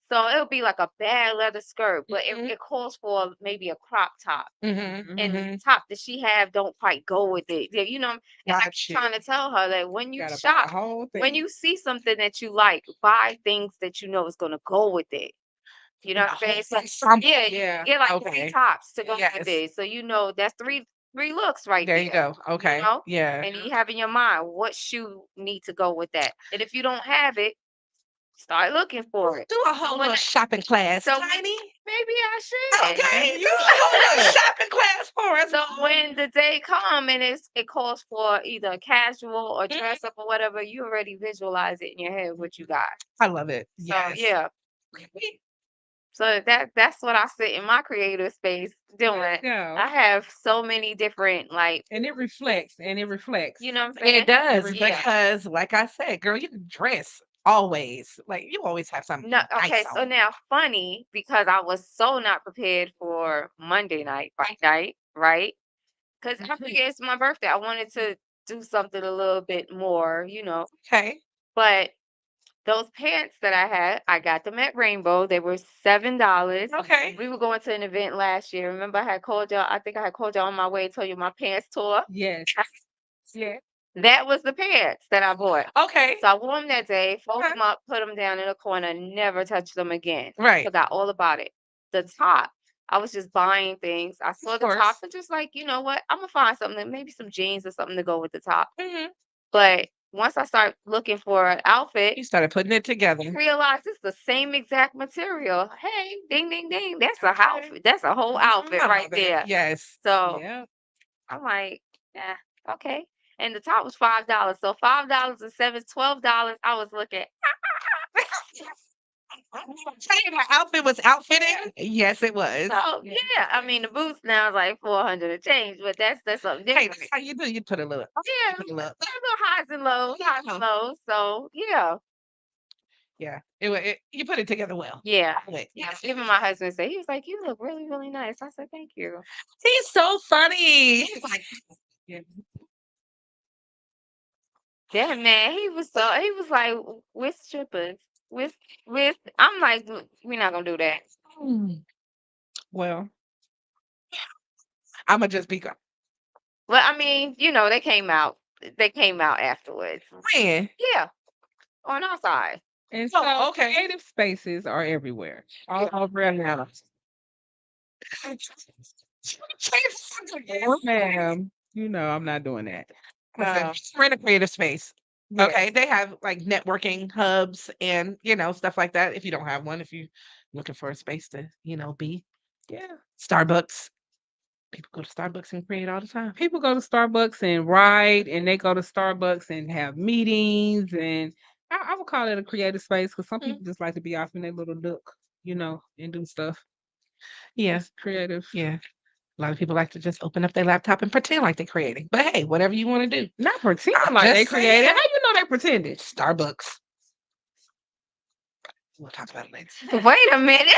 So it'll be like a bad leather skirt, but Mhm. it calls for maybe a crop top. Mm-hmm. And Mm-hmm. the top that she have don't quite go with it. Yeah, you know, and I keep Got you. trying to tell her that when you Gotta buy shop, the whole thing. when you see something that you like, buy things that you know is gonna go with it. You know what I'm saying? So, Ensemble. yeah, Yeah. get like Okay. 3 tops to go Yes. with it. So you know that's three looks right There you there. go. Okay. You know? Yeah. And you have in your mind what shoe need to go with that. And if you don't have it, start looking for it. Do a whole when little I- shopping class. So Tiny. maybe I should. Okay. Maybe Do you a whole little should. shopping class for us. So when the day come and it calls for either a casual or dress up or whatever, you already visualize it in your head what you got. I love it. So Yes. yeah. So that's what I sit in my creative space doing. Go. I have so many different And it reflects. you know what I'm saying? It does Yeah. because, like I said, girl, you can dress always. Like you always have something No, nice okay, so on. now funny because I was so not prepared for Monday night, fight night, right? Because I figured it's my birthday. I wanted to do something a little bit more, Okay. But those pants that I had, I got them at Rainbow. They were $7. Okay. We were going to an event last year. Remember, I had called y'all. I think I had called y'all on my way to tell you my pants tore. Yes. Yeah. That was the pants that I bought. Okay. So I wore them that day, folded Okay. them up, put them down in a corner, never touched them again. Right. Forgot all about it. The top, I was just buying things. I saw the top course. and just like, you know what? I'm gonna find something, maybe some jeans or something to go with the top. Hmm. But once I start looking for an outfit, You started putting it together. realize it's the same exact material. Hey, ding, ding, ding. That's a Okay. outfit. That's a whole outfit I right love it. there. Yes. So Yeah. I'm like, yeah, okay. And the top was $5. So $5 and $12. I was looking. Tell you my outfit was outfitting. Yes, it was. So yeah, I mean the boots now is like 400 and change, but that's something Hey, different. that's how you do. You put a little. Yeah, Put a little. there's no highs and lows, highs and lows. So yeah, Yeah. You put it together well. Yeah. But Yeah. yes, Even my husband said, he was like, "You look really, really nice." I said, "Thank you." he's so funny. He's like, yeah. That man, he was like, "With strippers, with." I'm like, We're not gonna do that." "Hmm, well, I'm gonna just be gone. Well, I mean, they came out. They came out afterwards. Man, Yeah, on our side. And oh, so okay. creative spaces are everywhere, all over Atlanta. Ma'am, I'm not doing that. Listen, we're in a creative space. Yeah. Okay, they have like networking hubs and stuff like that. If you don't have one, if you're looking for a space to be, Yeah. Starbucks. People go to Starbucks and create all the time. People go to Starbucks and write, and they go to Starbucks and have meetings, and I would call it a creative space because some people just like to be off in their little nook, and do stuff. Yeah, It's creative. yeah. A lot of people like to just open up their laptop and pretend like they're creating. But hey, whatever you want to do. Not pretend I'm like they just saying. created. How you know they pretended? Starbucks. We'll talk about it later. Wait a minute.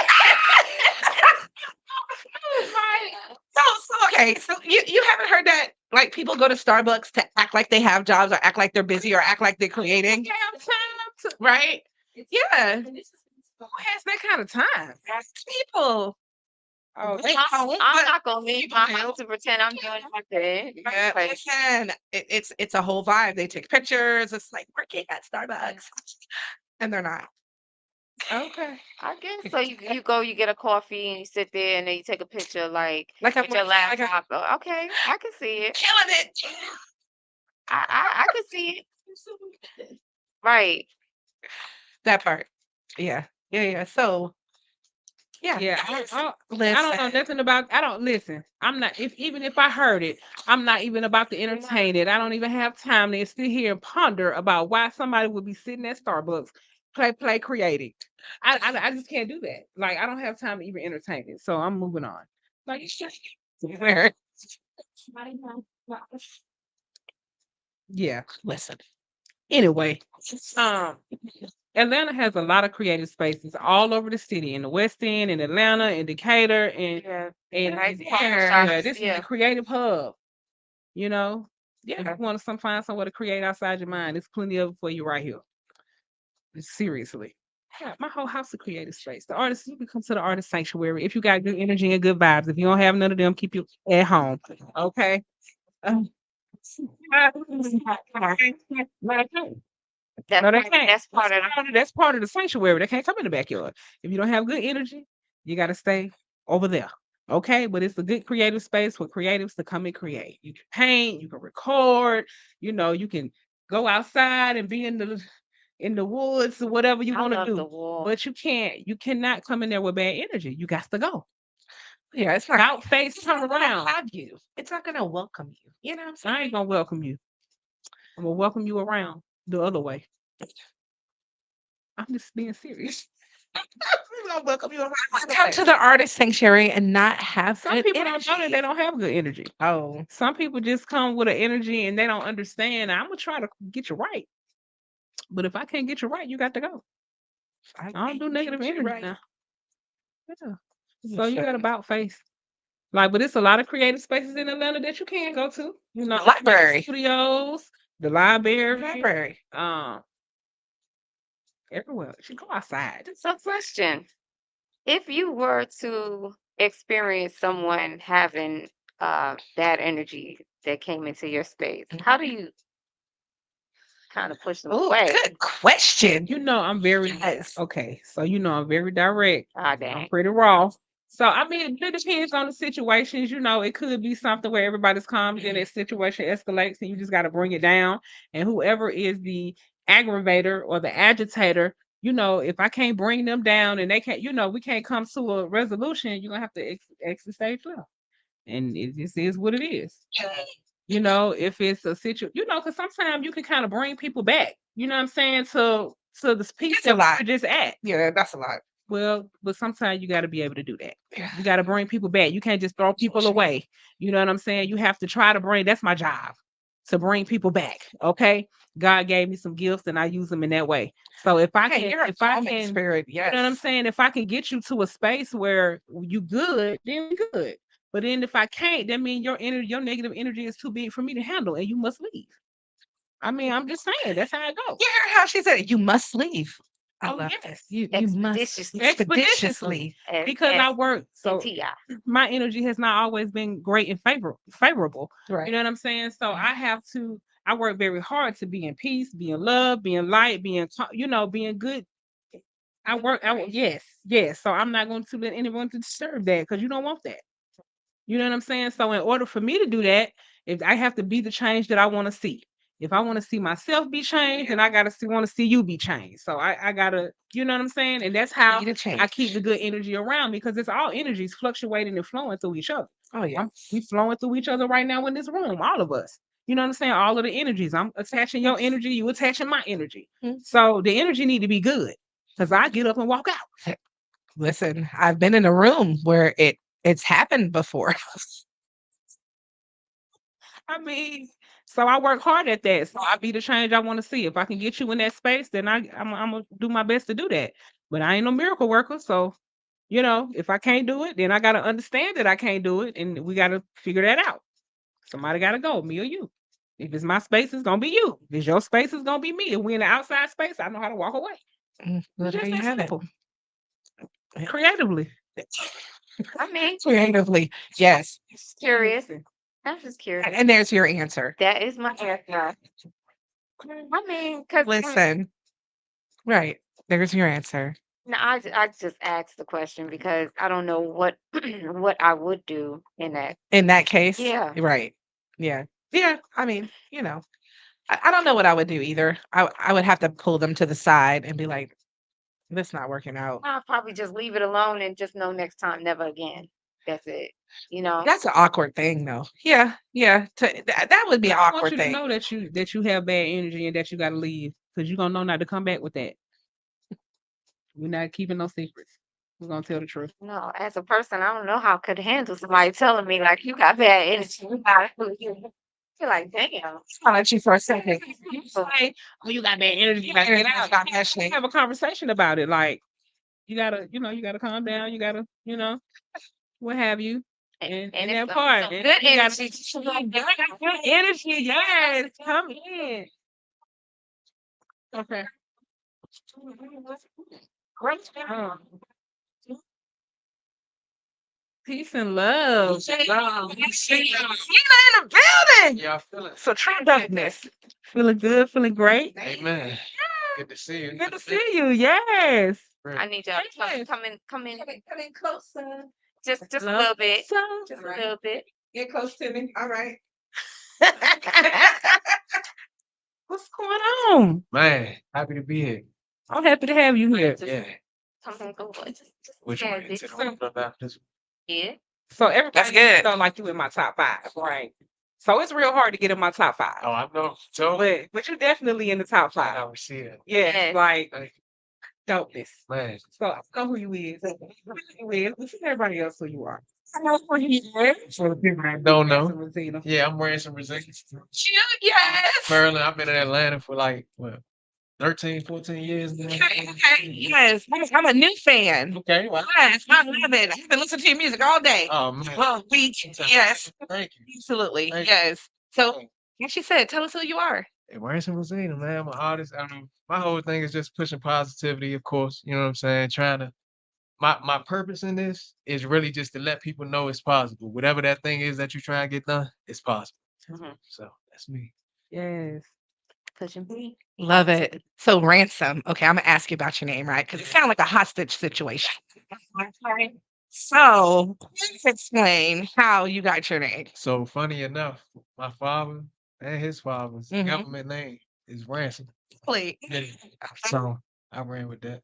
Okay, so you haven't heard that like people go to Starbucks to act like they have jobs or act like they're busy or act like they're creating, They have time to. right? Yeah, Who has that kind of time? people. Oh, I'm not gonna leave people my do. house to pretend I'm doing nothing. Yeah, Like, listen, it's a whole vibe. They take pictures. It's like working at Starbucks, and they're not. okay. I guess so. You go, you get a coffee, and you sit there, and then you take a picture, like Like I'm with your like I'm laptop. Okay, I can see it. killing it. I can see it. Right. That part. Yeah, yeah. So yeah, Yeah, I don't listen. know nothing about. I don't listen. I'm not. Even if I heard it, I'm not even about to entertain it. I don't even have time to sit here and ponder about why somebody would be sitting at Starbucks, play creating. I just can't do that. Like I don't have time to even entertain it. So I'm moving on. Like yeah. Listen. Anyway, um, Atlanta has a lot of creative spaces all over the city, in the West End, in Atlanta, in Decatur, and Nice yeah, this is yeah. the creative hub. You know, if Yeah. you want to find somewhere to create outside your mind, there's plenty of it for you right here. Seriously. Yeah, my whole house is a creative space. The artist, you can come to the artist sanctuary if you got good energy and good vibes. If you don't have none of them, keep you at home. Okay. No, they can't. That's part of That's part of the sanctuary. They can't come in the backyard. If you don't have good energy, you got to stay over there. Okay, but it's a good creative space for creatives to come and create. You can paint, you can record, you can go outside and be in the woods or whatever you I want to love do. the wall. But you cannot come in there with bad energy. You got to go. Yeah, it's not Out face, turn gonna around. have you. It's not gonna welcome you. You know what I'm saying? I ain't gonna welcome you. I'm gonna welcome you around the other way. I'm just being serious. I'm gonna welcome you around. Come to the artist sanctuary and not have Some good people energy. don't know that they don't have good energy. Oh, Some people just come with an energy and they don't understand. I'm gonna try to get you right, but if I can't get you right, you got to go. I don't do negative energy right. now. Yeah. So you got about face. Like, but it's a lot of creative spaces in Atlanta that you can go to. Library. Studios, the library, Library. everywhere. You should go outside. So, question: if you were to experience someone having that energy that came into your space, how do you kind of push them Oh, away? good question. I'm very Yes. okay. So I'm very direct. Ah, I'm dang. pretty raw. So I mean, it depends on the situations. It could be something where everybody's calm, then that situation escalates, and you just got to bring it down. And whoever is the aggravator or the agitator, if I can't bring them down and they can't, we can't come to a resolution, you're gonna have to exit stage left. And it just is what it is. If it's a situation, because sometimes you can kind of bring people back. You know what I'm saying to the peace It's a that lot. we're just at. Yeah, that's a lot. Well, but sometimes you got to be able to do that. Yeah. You got to bring people back. You can't just throw people away. You know what I'm saying? You have to try to bring. That's my job to bring people back. Okay. God gave me some gifts and I use them in that way. So if I Hey, can, you're a if I calming can, spirit. you know what I'm Yes. saying? If I can get you to a space where you good, then we good. But then if I can't, that means your energy, your negative energy is too big for me to handle and you must leave. I mean, I'm just saying that's how it goes. You heard how she said it, you must leave. I Oh love it. yes. You must Expeditiously. Expeditiously. S Because I S work and so T-I. my energy has not always been great and favorable. You Right. know what I'm saying? So I have to I work very hard to be in peace, be in love, be in light, being good. Yes, yes. So I'm not going to let anyone to disturb that because you don't want that. You know what I'm saying? So in order for me to do that, if I have to be the change that I want to see. If I want to see myself be changed, then I gotta want to see you be changed. So I gotta, you know what I'm saying? And that's how Need a I keep the change. good energy around me because it's all energies fluctuating and flowing through each other. Oh yeah. We flowing through each other right now in this room, all of us. You know what I'm saying? All of the energies. I'm attaching your energy, you attaching my energy. Mhm. So the energy need to be good. Because I get up and walk out. Listen, I've been in a room where it's happened before. I mean, so I work hard at that. So I be the change I want to see. If I can get you in that space, then I'm gonna do my best to do that. But I ain't no miracle worker, so if I can't do it, then I gotta understand that I can't do it, and we gotta figure that out. Somebody gotta go, me or you. If it's my space, it's gonna be you. If it's your space, it's gonna be me. If we in the outside space, I know how to walk away. Well, It's there just you that have it. simple. Creatively. I mean, Creatively, yes. curious. I'm just curious. And there's your answer. That is my answer. I mean, because Listen, right. There's your answer. no, I just asked the question because I don't know what what I would do in that. In that case, Yeah. right. Yeah. Yeah. I mean, I don't know what I would do either. I would have to pull them to the side and be like, "That's not working out." I'll probably just leave it alone and just know next time, never again. That's it. You know? That's an awkward thing, though. Yeah, yeah. That would be an I want awkward you to thing. know that you have bad energy and that you gotta leave because you're gonna know not to come back with that. We're not keeping no secrets. We're gonna tell the truth. No, as a person, I don't know how I could handle somebody telling me like you got bad energy. You gotta You're like, damn. I'll let you for a second. You say, "Oh, you got bad energy." You gotta Energy get out. stop You gotta mentioning. have a conversation about it. Like you gotta calm down. You gotta, what have you. And it's that some part. good You gotta energy. good energy. Yes, come in. Okay. Great. Peace and love. In the building. Yeah, I feel it. So true darkness. Feeling good, feeling great. Amen. Good to see you. Good to see you. Yes. I need y'all to Yes. come in Come in closer. just a Love. little bit. So Just a little bit. Get close to me. All right. what's going on? Man, happy to be here. I'm happy to have you here. Yeah. Come back over. Just Which yeah, one is it? About this? yeah. So everybody That's good. felt like you in my top 5, right? So it's real hard to get in my top 5. Oh, I know. So, But you're definitely in the top I 5. see it. Yes, Yes. like Thank dopeness. you. Man. So I know who you is. Let's see everybody else who you are. I know who you is. For the people that don't know. Rosina. Yeah, I'm wearing some resistance. Cute, yes. Maryland, I've been in Atlanta for like, what, 13, 14 years now. Okay, yes. I'm a new fan. Okay, well, Yes, I love it. I've been listening to your music all day. oh, man. Well, week. Yes, Thank you. absolutely. Thank you. Yes. So, like she said, tell us who you are. Hey, wearing some Rosina, man. I'm an artist. My whole thing is just pushing positivity, of course. You know what I'm saying? Trying to my purpose in this is really just to let people know it's possible. Whatever that thing is that you try and get done, it's possible. Mhm. So that's me. Yes. Pushing B. Love it. So, Ransom. Okay, I'm gonna ask you about your name, right? Because it sounds like a hostage situation. So, please explain how you got your name. So funny enough, my father and his father's Mhm. government name is Ransom. Please. Yeah. So I ran with that.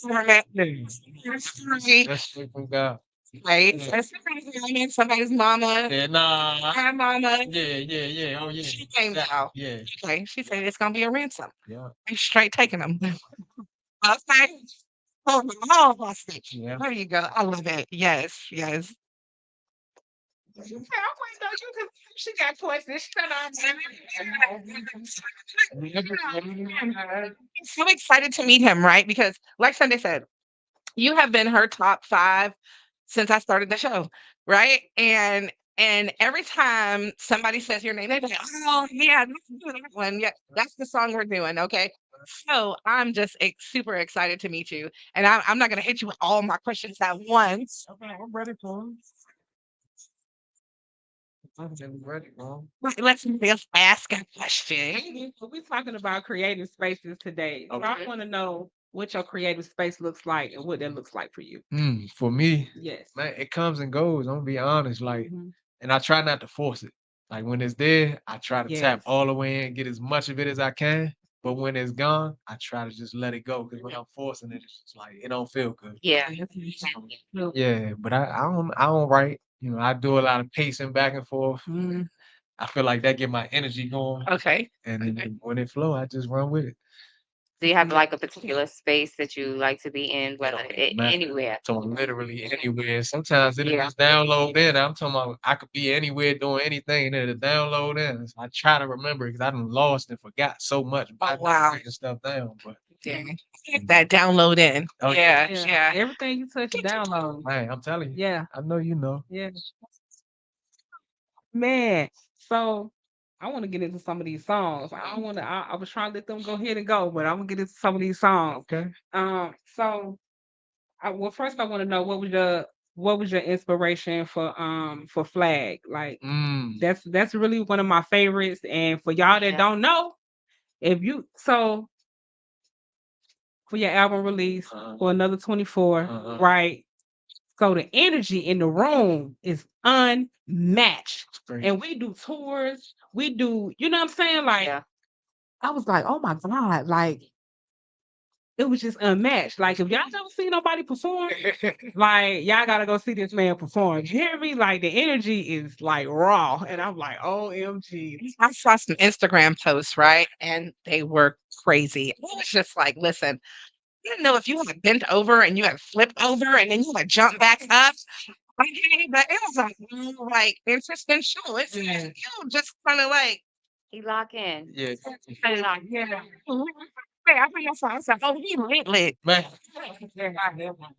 Right. That's straight from God. Yeah. That's somebody's mama, Yeah, nah. her mama. Yeah. Oh yeah. She came out. Yeah. Okay, she said it's gonna be a ransom. Yeah. And straight taking them. Okay. Oh, hostage. Yeah. There you go. I love it. Yes, yes. Okay, I'm waiting on you because she got questions. Shut up. I'm so excited to meet him, right? Because, like Sunday said, you have been her top 5 since I started the show, right? And every time somebody says your name, they're like, "Oh, yeah, let's do that one. Yeah, that's the song we're doing." Okay. So I'm just super excited to meet you. And I'm not going to hit you with all my questions at once. Okay, I'm ready for him. I'm ready for him. Let's just ask a question. So we're talking about creative spaces today. So I Okay. want to know what your creative space looks like and what that looks like for you. For me, Yes. man, it comes and goes. I'm gonna be honest, like, Mhm. and I try not to force it. Like when it's there, I try to tap Yes. all the way in, get as much of it as I can. But when it's gone, I try to just let it go. Because when I'm forcing it, it's just like it don't feel good. Yeah. Yeah, but I don't write. You know, I do a lot of pacing back and forth. Mm, I feel like that get my energy going, okay. and then when it flow, I just run with it. Do you have like a particular space that you like to be in, whether Man, anywhere? so literally anywhere. Sometimes it'll Yeah. just download in. I'm talking about I could be anywhere doing anything and it'll download in. So I try to remember because I done lost and forgot so much by wow. writing stuff down. But Yeah. Get that download in. oh Yeah, Yeah. yeah. Everything you touch is download. man, I'm telling you, Yeah. I know you know. Yeah. Man. So I want to get into some of these songs. I don't want to. I was trying to let them go ahead and go, but I'm gonna get into some of these songs. Okay. So well, first I want to know what was your inspiration for Flag? Like Mm. that's really one of my favorites. And for y'all that Yeah. don't know, if you so for your album release for another 24, right? So the energy in the room is unmatched. It's great. And we do tours, we do, you know what I'm saying? Like Yeah. I was like, oh my God, like it was just unmatched. Like if y'all never see nobody perform, like y'all gotta go see this man perform. You hear me? Like the energy is like raw. And I'm like, OMG. I saw some Instagram posts, right? And they were crazy. It was just like, listen, you know, if you had bent over and you had flipped over and then you had jumped back up, okay, but it was a real, like interesting show. It's you just kind of like, He lock in. Yeah. yeah. Hey, I think that's why I said, oh, he lit. Man.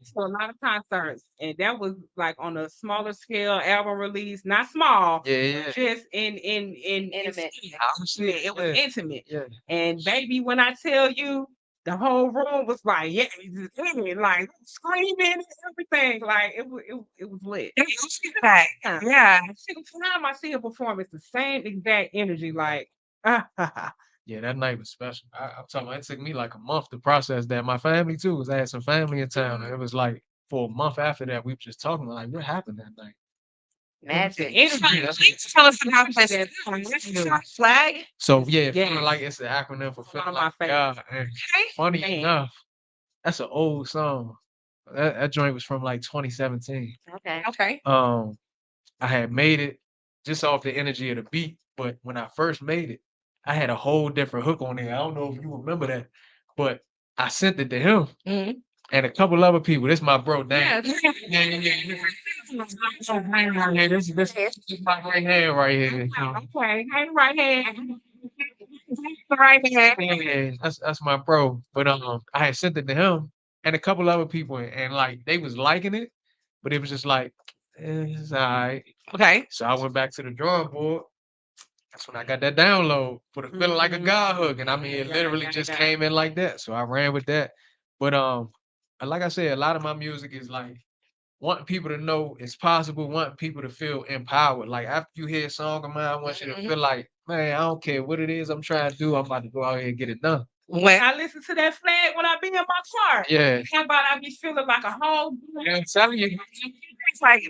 So a lot of concerts, and that was like on a smaller scale album release, not small, Yeah. just in Intimate. Honestly, it was intimate. Yeah. And baby, when I tell you, the whole room was like, yeah, like screaming and everything, like it was lit. Right. Yeah. Single time I see a performance, the same exact energy, like Yeah, that night was special. I'm talking about it took me like a month to process that. My family too, because I had some family in town. And it was like for a month after that, we were just talking like, what happened that night? Magic. Please tell us about this. Flag. So yeah, Yes. feeling like it's the acronym for One feeling of my like favorites. God. And Okay. funny Man. enough, that's an old song. That joint was from like 2017. Okay. Okay. I had made it just off the energy of the beat, but when I first made it, I had a whole different hook on there. I don't know if you remember that, but I sent it to him Mhm. and a couple other people. This my bro, Dan. Yeah. Yeah, this is my right hand right here. Okay. Hey, right hand. Right hand. Yeah, that's my bro. But I had sent it to him and a couple other people, and like they was liking it, but it was just like, it's all right. Okay. So I went back to the drawing board. That's when I got that download for the feeling like a God hook. And I mean, it literally just came in like that. So I ran with that. But like I said, a lot of my music is like wanting people to know it's possible, wanting people to feel empowered. Like after you hear a song of mine, I want you to feel like, man, I don't care what it is I'm trying to do, I'm about to go out here and get it done. When I listen to that Flag when I be in my car. Yeah. How about I be feeling like a whole I'm telling you. it's like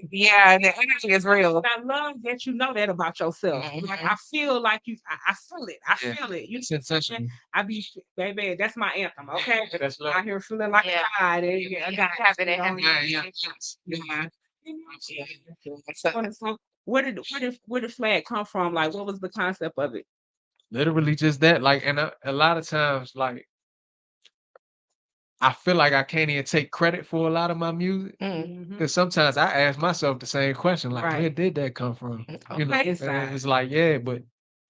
yeah, the energy is real. I love that you know that about yourself. Like I feel like I feel it. I Yeah. feel it. You It's intentional. I be baby, that's my anthem. Okay. That's love. Out here feeling like Yeah. a God. I got Have it in you know, him. Yeah. So where did Flag come from? Like what was the concept of it? Literally just that. Like, and a lot of times, like, I feel like I can't even take credit for a lot of my music Mm. because sometimes I ask myself the same question, like, where Right. did that come from? You know, Okay. Inside. it's like, yeah, but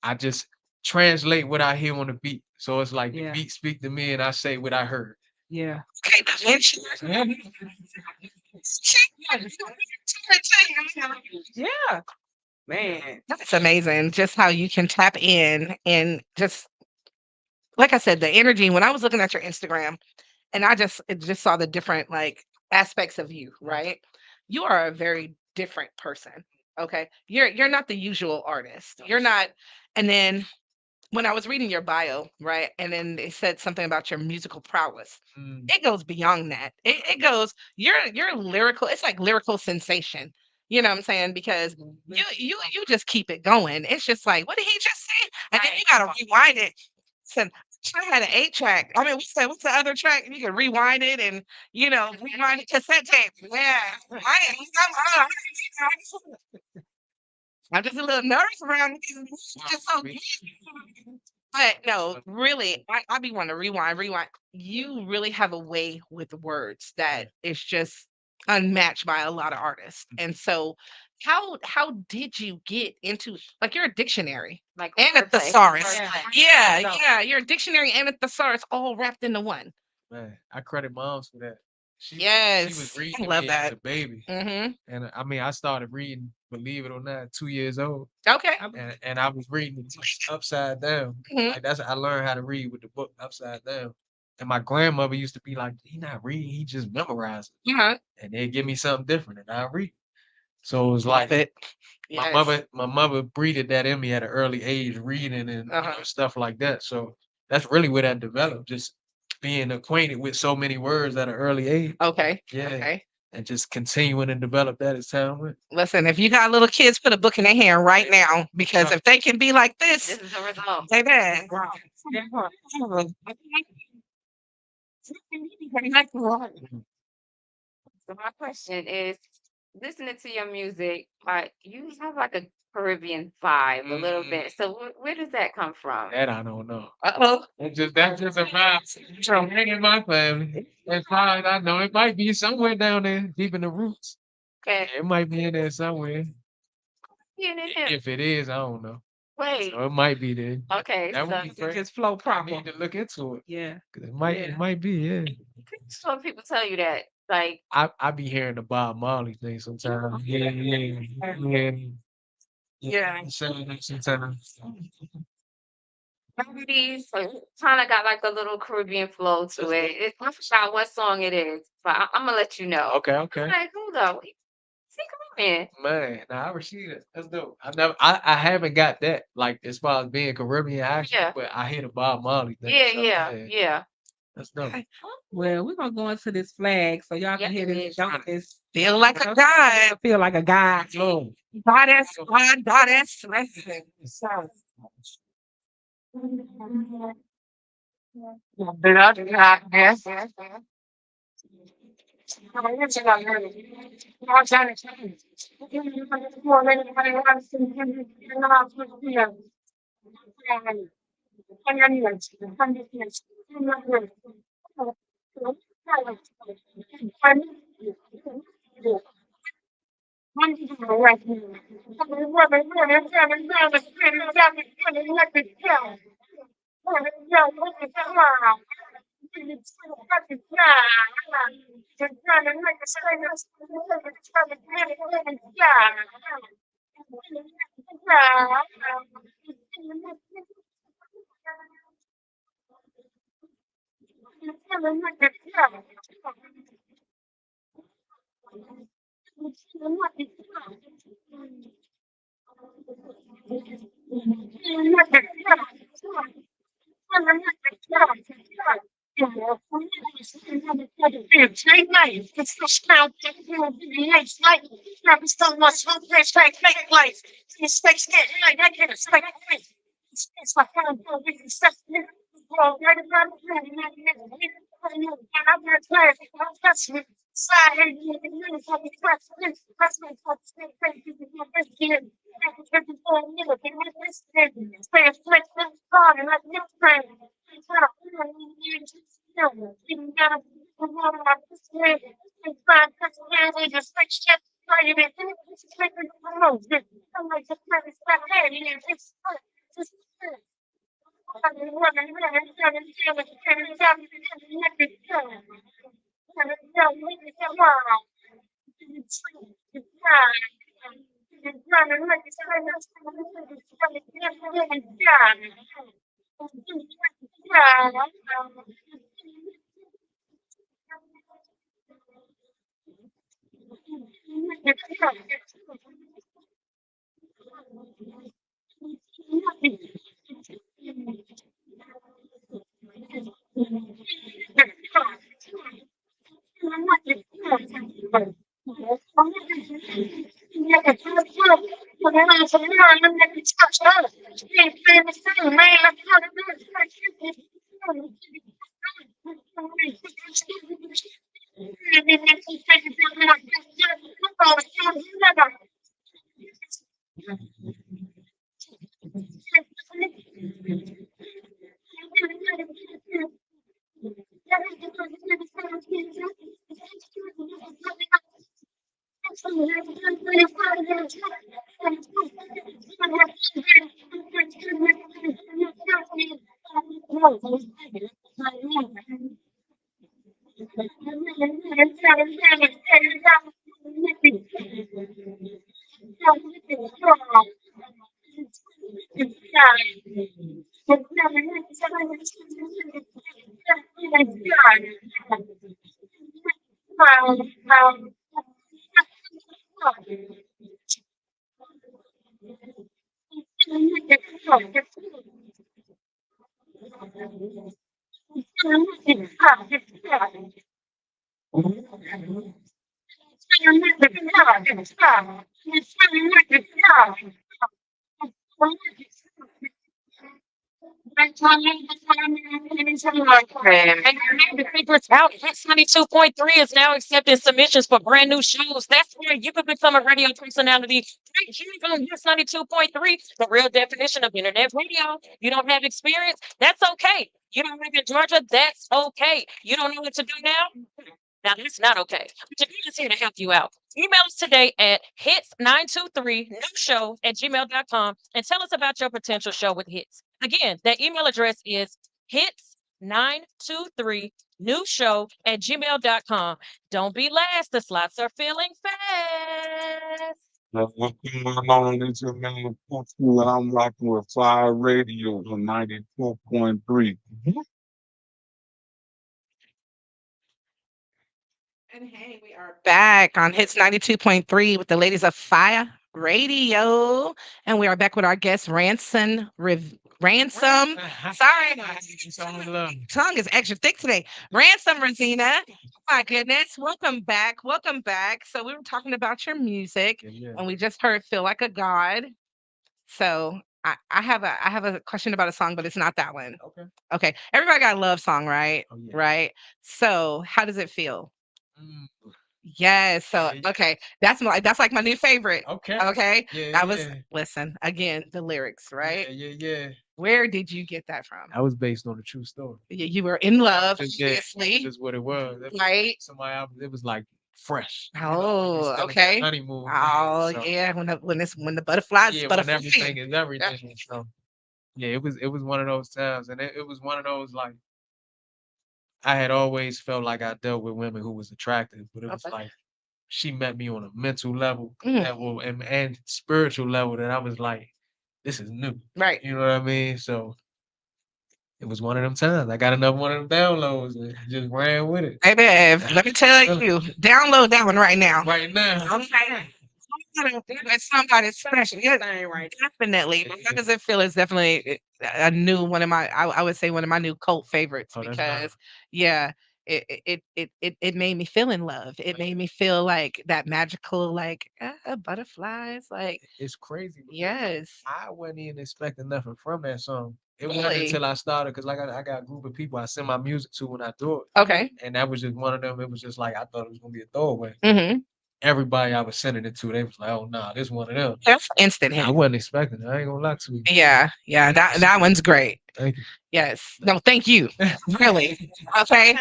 I just translate what I hear on the beat. So it's like the Yeah. beat speak to me and I say what I heard. Yeah. Okay, but when she- Yeah. Man. That's amazing. Just how you can tap in and just like I said, the energy. When I was looking at your Instagram, and just saw the different like aspects of you, right? You are a very different person. Okay, you're not the usual artist. You're not. And then when I was reading your bio, right, and then they said something about your musical prowess. Mm, It goes beyond that. It goes. You're lyrical. It's like lyrical sensation. You know what I'm saying? Because you just keep it going. It's just like, what did he just say? And then you gotta rewind it. Said I had an 8 track. I mean, we said what's the other track? You can rewind it and rewind it cassette tape. Yeah, I'm just a little nervous around these. It's just so me- good. But no, really, I be wanting to rewind. You really have a way with words that is just unmatched by a lot of artists. And so, how did you get into like you're a dictionary Like and a wordplay. thesaurus? Wordplay. Yeah, No. yeah, you're a dictionary and a thesaurus all wrapped into one. Man, I credit moms for that. She was Yes, reading I to love me as that. a baby. Mm-hmm. And I mean, I started reading, believe it or not, 2 years old. Okay. And I was reading the book upside down. Mhm. Like that's I learned how to read with the book upside down. And my grandmother used to be like, "He not reading, he just memorizing." Uh-huh. And they'd give me something different, and I read. So it was Love like it. my Yes. mother breeded that in me at an early age, reading and Uh-huh. stuff like that. So that's really where that developed, just being acquainted with so many words at an early age. Okay. Yeah. Okay. And just continuing to develop that as time went. Listen, if you got little kids, put a book in their hand right now because Sure. if they can be like this, This is the result. baby. So my question is, listening to your music, like you have like a Caribbean vibe a little bit. So where does that come from? That I don't know. Uh-oh. That's just a vibe. So me and my family. As far as I know, it might be somewhere down there, deep in the roots. Okay. It might be in there somewhere. Yeah, yeah. If it is, I don't know. Wait. So it might be there. Okay. That would So be It great. just flow I proper. need to look into it. Yeah. 'Cause Yeah. it might be, yeah. some people tell you that, like, I be hearing the Bob Marley thing sometimes. Yeah, yeah, yeah. Yeah. Sometimes. melodies, so kind of got like a little Caribbean flow to it. I forgot what song it is, but I'm gonna let you know. Okay, I'm okay. like, hold up, see, come on, Man, nah, I receive it. That's dope. I haven't got that, like as far as being Caribbean accent, Yeah. but I hear the Bob Marley thing. Yeah, So yeah, yeah. that's dope. Well, we're gonna go into this flag so y'all Yeah, can hear it this is. dopeness. Feel like a So god. feel like a guy. Flow. Goddess, god, goddess. Listen. So, The secret's out. Hits 92.3 is now accepting submissions for brand new shows. That's where you could become a radio personality right here on Hits 92.3, the real definition of internet radio. You don't have experience? That's okay. You don't live in Georgia? That's okay. You don't know what to do now? Now, that's not okay. But your girl is here to help you out. Email us today at hits923newshow@gmail.com and tell us about your potential show with Hits. Again, that email address is hits923newshow@gmail.com. Don't be last. The slots are filling fast. What's going on? It's your man, Pooh, and I'm rocking with FIYE Radio on 94.3. And hey, we are back on Hits 92.3 with the ladies of FIYE Radio. And we are back with our guest, Ransom. Sorry, tongue is extra thick today. Ransom Rosina. My goodness. Welcome back. Welcome back. So we were talking about your music, and we just heard Feel Like a God. So I have a question about a song, but it's not that one. Okay. Okay. Everybody got a love song, right? Oh, yeah. Right. So how does it feel? Mm, Yes. So yeah, yeah. okay, that's like my new favorite. Okay. Okay. Yeah, That was yeah. listen again the lyrics, right? Yeah. Where did you get that from? That was based on a true story. You were in love, That's obviously, just what it was. right? Somebody, it was like fresh. Oh, Still in that okay. honeymoon. Oh So, yeah, when the butterflies yeah, when butterfly. everything is everything. So, yeah, it was one of those times, and it was one of those like I had always felt like I dealt with women who was attractive, but it was Okay. like she met me on a mental level Mm. and spiritual level that I was like, this is new. Right. You know what I mean? So it was one of them times. I got another one of them downloads and just ran with it. Hey, babe, let me tell you, download that one right now. Right now. Okay. It's somebody special. Yeah, definitely. Yeah. How does it feel? It's definitely a new one of my. I would say one of my new cult favorites Oh, that's because nice. yeah, it made me feel in love. It made me feel like that magical like butterflies. Like It's crazy. Because yes, I wasn't even expecting nothing from that song. It wasn't really. until I started, because like I got a group of people I send my music to when I do it. Okay. And that was just one of them. It was just like I thought it was gonna be a throwaway. Mm-hmm. everybody I was sending it to, they was like, "Oh nah, this one of them." That's instant I hit. wasn't expecting it. I ain't gonna lie to you. Yeah, yeah, that one's great. Thank you. Yes. No, thank you. Really. Okay.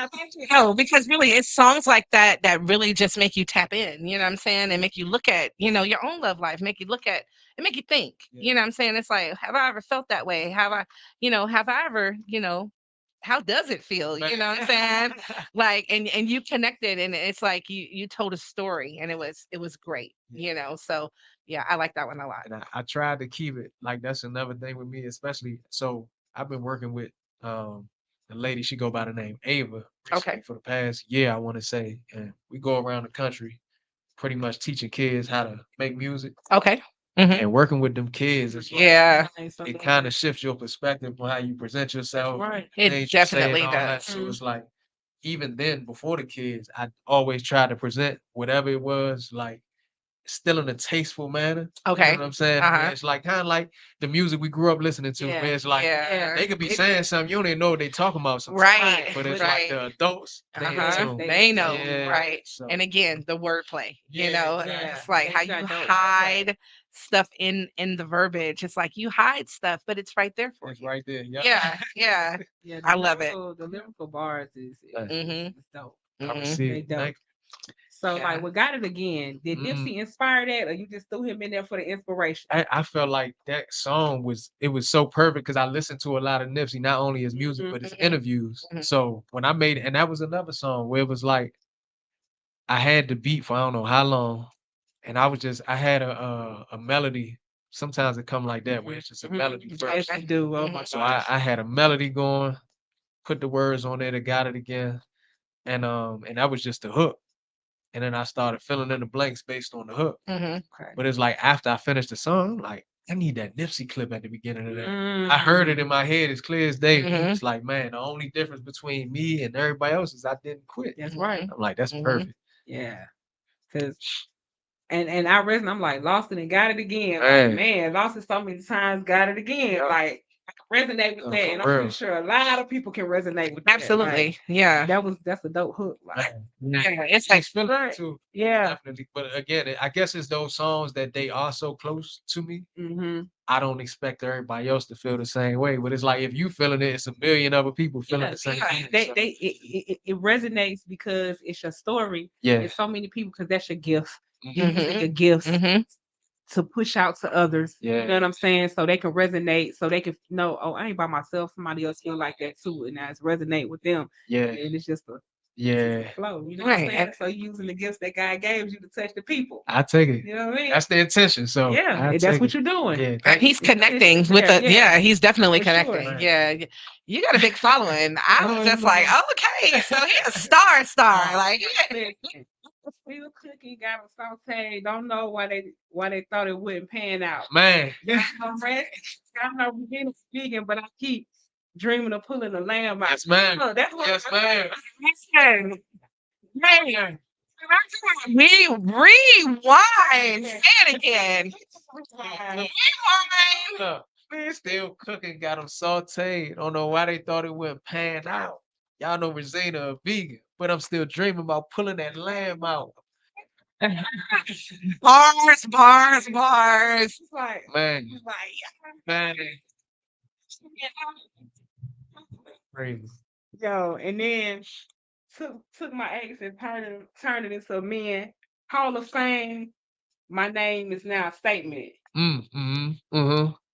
No, because really it's songs like that that really just make you tap in, you know what I'm saying? And make you look at, your own love life, make you look at and make you think. Yeah. You know what I'm saying? It's like, have I ever felt that way? Have I ever, how does it feel? You know what I'm saying? Like and you connected and it's like you told a story and it was great, So yeah, I like that one a lot. And I tried to keep it like that's another thing with me, especially. So I've been working with the lady. She go by the name Ava Okay. recently for the past year, I want to say, and we go around the country, pretty much teaching kids how to make music Okay. Mhm. and working with them kids. It's like, Yeah, it kind of shifts your perspective on how you present yourself, Right. it things you say, and definitely all that. does. So it's like even then, before the kids, I always try to present whatever it was like still in a tasteful manner. You Okay. know what I'm saying? Uh-huh. Where it's like kind of like the music we grew up listening to. Yeah. Where it's like Yeah. they could be saying something you don't even know what they talking about sometimes. Right. But it's Right. like the adults, they in Uh-huh. tune. They know, Yeah. right? So And again, the wordplay. yeah, It's like They how got you dope wordplay. hide stuff in the verbiage. It's like you hide stuff, but it's right there for it's you. right there. Yep. Yeah, yeah. Yeah, I love it. The lyrical bars is Mhm. dope. I Mhm. receive They it. dope. Thank So Yeah. like, we got it again. Did Mm. Nipsey inspire that, or you just threw him in there for the inspiration? I felt like that song was so perfect because I listened to a lot of Nipsey, not only his music but his Mhm. interviews. Mhm. So when I made it, and that was another song where it was like I had the beat for I don't know how long, and I had a melody. Sometimes it come like that where it's just a melody Yes, first. you do. Oh my So gosh. I had a melody going, put the words on there that got it again, and that was just the hook. And then I started filling in the blanks based on the hook. Mhm. Okay. But it's like after I finished the song, I'm like, I need that Nipsey clip at the beginning of that. I heard it in my head as clear as day. Mhm. It's like, man, the only difference between me and everybody else is I didn't quit. That's right. I'm like, that's Mhm. perfect. Yeah. Cause and I reason I'm like, lost it and got it again. Man. Like, man, lost it so many times, got it again. Yeah. Like, I can resonate with Oh, that, for and I'm pretty real. sure a lot of people can resonate with that. Absolutely. Like, Yeah. that's a dope hook. Like, Yeah. It's like Just feeling right. it too. Yeah. Definitely. But again, I guess it's those songs that they are so close to me. Mm-hmm. I don't expect everybody else to feel the same way. But it's like if you feeling it, it's a million other people feeling the same thing. So, It resonates because it's your story. yeah. And so many people, because that's your gift. Mhm. You're using your gifts Mhm. to push out to others. You Yeah. know what I'm saying? So they can resonate, so they can know, oh, I ain't by myself. Somebody else feel like that too, and that's resonate with them. Yeah. And it's just a Yeah. flow. You know what I'm Right. saying? So you using the gifts that God gave you to touch the people. I take it. You know what I mean? That's the intention. So Yeah, I and that's take what it. you're doing. Yeah. And Thank you. he's connecting with Yeah, the yeah, he's definitely for sure. connecting. Right. Yeah. You got a big following. I was just like, okay, so he's a star. Like Listen, still cooking, got them sauteed. Don't know why they thought it wouldn't pan out. Man. I'm ready. I'm not beginning vegan, but I keep dreaming of pulling the lamb out. Yes, ma'am. That's what Yes, ma'am. listen, man. Rewind. Say it again. Rewind. Look, man, still cooking, got them sauteed. Don't know why they thought it wouldn't pan out. Y'all know Rosina a vegan, but I'm still dreaming about pulling that lamb out. Bars. It's like, Man, man, yeah. crazy. Yo, and then took my ex and turned it into a men Hall of Fame. My name is now a statement.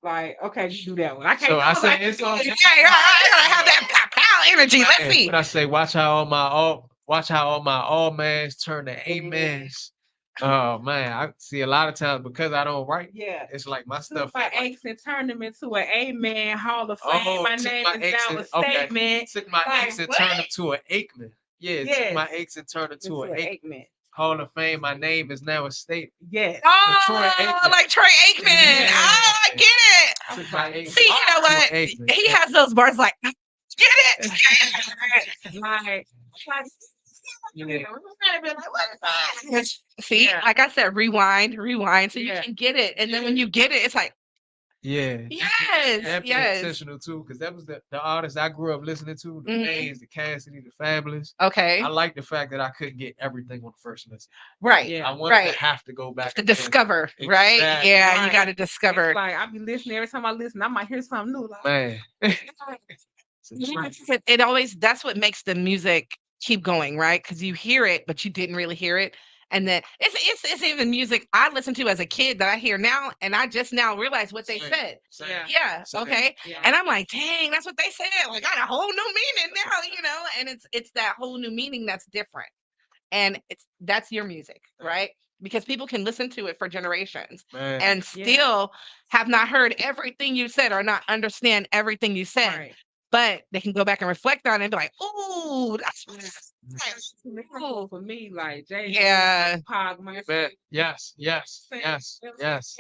Like, okay, you do that one. I can't So I do it say like it's you on. did. Yeah, I gotta have that pow energy. Let's see. But I say, watch how all my all mans turn to amens. Oh man, I see a lot of times because I don't write. Yeah. It's like my Took stuff. my feel like, ex and turned him into an amen Hall of Fame. My took name my is ex now a and okay, statement. took my Like, ex and what? turned him to an Aikman. Yeah, took my Yes. ex and turned him to Into an an Aikman. Aikman. Hall of Fame. My name is now a statement. Yes. Troy Oh, Aikman. like Troy Aikman. Yeah. Oh, I get it. Took my ex See, you know to an what? Aikman. He has those bars like, get it. Like, Yeah. See, Yeah. like I said, rewind, so you Yeah. can get it. And then when you get it, it's like, Yeah. Yes, Definitely yes. intentional too, because that was the artist I grew up listening to, the Mhm. Mays, the Cassidy, the Fabulous. Okay. I like the fact that I couldn't get everything on the first listen. Right. Yeah. I wanted Right. to have to go back To again. discover, right? Exactly. Yeah, you Right. got to It's discover. like I be listening every time I listen, I might hear something new. Like, Man. It's a Yeah, treat. it always that's what makes the music keep going, right? Because you hear it, but you didn't really hear it. And then it's even music I listened to as a kid that I hear now, and I just now realize what they Same. said. Same. Yeah. Yeah, Same. okay. yeah. And I'm like, dang, that's what they said. Like, got a whole new meaning now. And it's that whole new meaning that's different. And that's your music, right? Because people can listen to it for generations Man. and Yeah. still have not heard everything you said or not understand everything you said. Right. But they can go back and reflect on it and be like, "Ooh, that's It's lyrical for me, like Jay. yeah." Pog, man. Man. Yes. Yes. Yes. Yes.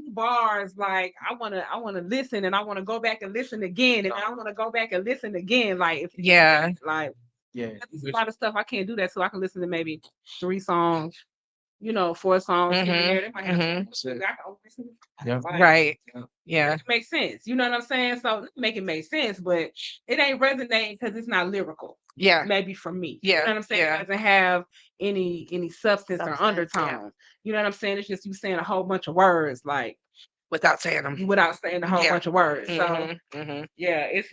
Bars like I wanna listen and I wanna go back and listen again and I wanna go back and listen again. Like if Yeah. like Yeah. there's a lot of stuff I can't do that, so I can listen to maybe 3 songs, 4 songs here and there. They might have That's it. I can only listen to Yeah. like, Right. Yeah. Yeah. it makes sense. You know what I'm saying? So make it make sense, but it ain't resonating because it's not lyrical. Yeah. Maybe for me. You Yeah. know what I'm saying? Yeah. It doesn't have any substance or Substance, undertone. You know what I'm saying? It's just you saying a whole bunch of words like Without saying them. without saying a whole Yeah. bunch of words. So Mhm. yeah, it's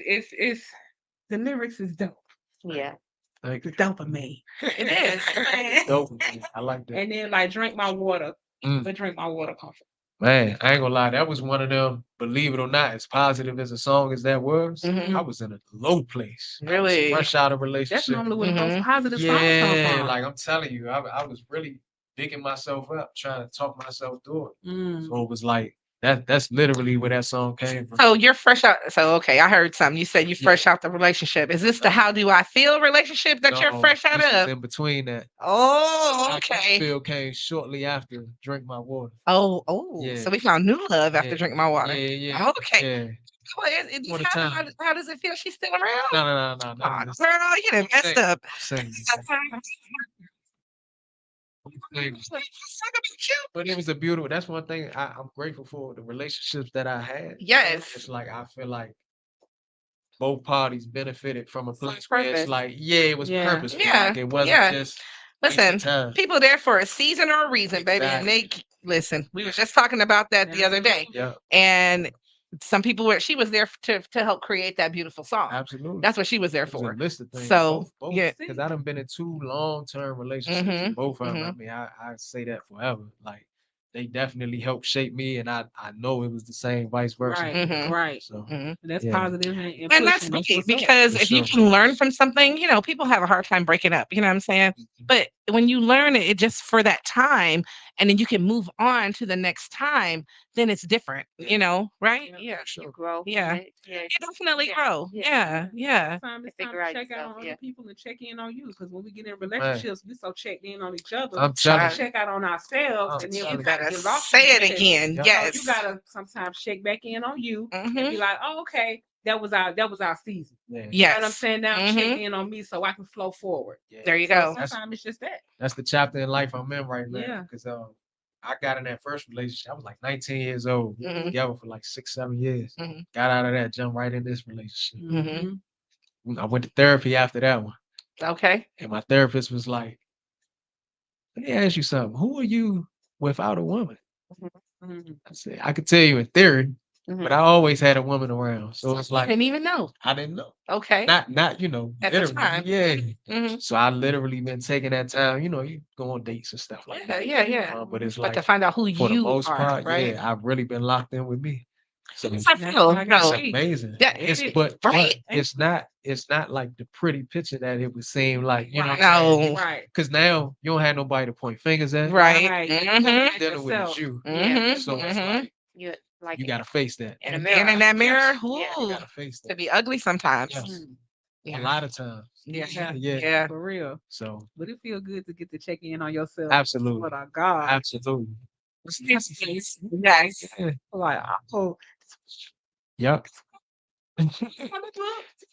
the lyrics is dope. Yeah. Thank The you. dopamine. It is. Dope. I like that. And then like drink my water. Mm. But drink my water comfort. Man, I ain't gonna lie, that was one of them, believe it or not, as positive as a song as that was, Mhm. I was in a low place. I was Really? fresh out of That's relationship. normally where the most Mhm. positive songs come Yeah, from. like I'm telling you, I was really digging myself up, trying to talk myself through it. Mm. So it was like that's literally where that song came from. So you're fresh out. So okay, I heard something. You said you Yeah. fresh out the relationship. Is this the How Do I Feel relationship that you're No, fresh out this was of? in between that. Oh, How I okay. Feel came shortly after Drink My Water. Oh. Yeah. So we found new love after Yeah. drinking my water. Yeah. Okay. Yeah. Well, What a how, time. how does it feel? She's still around? No. Aw, None of this. girl, you done messed Sing. up. Sing. Sing. Let's talk about you. But it was a beautiful. That's one thing I'm grateful for the relationships that I had. Yes. It's like I feel like both parties benefited from a place where it's purpose. like, yeah, it was Yeah. purposeful. Yeah, Like it wasn't yeah. just Listen, wasted time. people there for a season or a reason, baby. And listen, we were just talking about that the other day. Yeah, And some people she was there to help create that beautiful song. absolutely. That's what she was there It was a for. list of things. So, both, yeah. because I done been in 2 long-term relationships. Mhm, And both of them. I mhm. mean, I say that forever. Like they definitely helped shape me, and I know it was the same vice versa. Right. Mhm. Right. So Mhm. That's yeah. positive and And that's pushing. That's great what's up. because For if you sure. can learn from something, people have a hard time breaking up. You know what I'm saying? But when you learn it just for that time and then you can move on to the next time, then it's different, right? Yeah. You Sure. grow from Yeah. it. Yeah. You definitely Yeah. grow. Yeah. Yeah. It's time To to figure out check out yourself. on Yeah. other people and check in on you. Because when we get in relationships, we so checked in on each other. I'm We telling Child, you. check out on ourselves, I'm and then telling we you. gotta better get lost. say it in it. again. Yep. So Yes. you gotta sometimes check back in on you and Mhm. be like, oh, okay, that was our season. Yeah. You know what I'm Yes. saying? Now Mhm. check in on me so I can flow forward. Yeah. There you So go. sometimes it's just that. That's the chapter in life I'm in right now. Yeah. Because I got in that first relationship. I was like 19 years old. We were Mhm. together for like 6, 7 years. Mhm. Got out of that, jumped right in this relationship. Mhm. I went to therapy after that one. Okay. And my therapist was like, let me ask you something. Who are you without a woman? Mhm. I said, I could tell you in theory, Mhm. but I always had a woman around. So it's I like, didn't even know. I didn't know. Okay. Not At the literally. time. Yeah. Mhm. So I literally been taking that time, you go on dates and stuff like that. Yeah. But it's But to like, find out who for the you most are, part, right? yeah, I've really been locked in with me. So That's how I That's feel. what I gotta No. it's see. amazing. Yeah, But right. it's not like the pretty picture that it would seem like, No. Right. because now you don't have nobody to point fingers at. Right. Right. Mhm. Like Dealing with is yourself. you. Mhm. So it's Mhm. like You like you gotta face that. in a And mirror. being in that mirror, Yes. ooh, Yeah. You gotta face to that. be ugly sometimes. Yes. Mm. A Yeah. lot of times. Yeah. Yeah. Yeah. For real. So But it feel good to get to check in on yourself. absolutely. What our God. Absolutely. Yes. Yes. Yeah. Like, oh, Yep.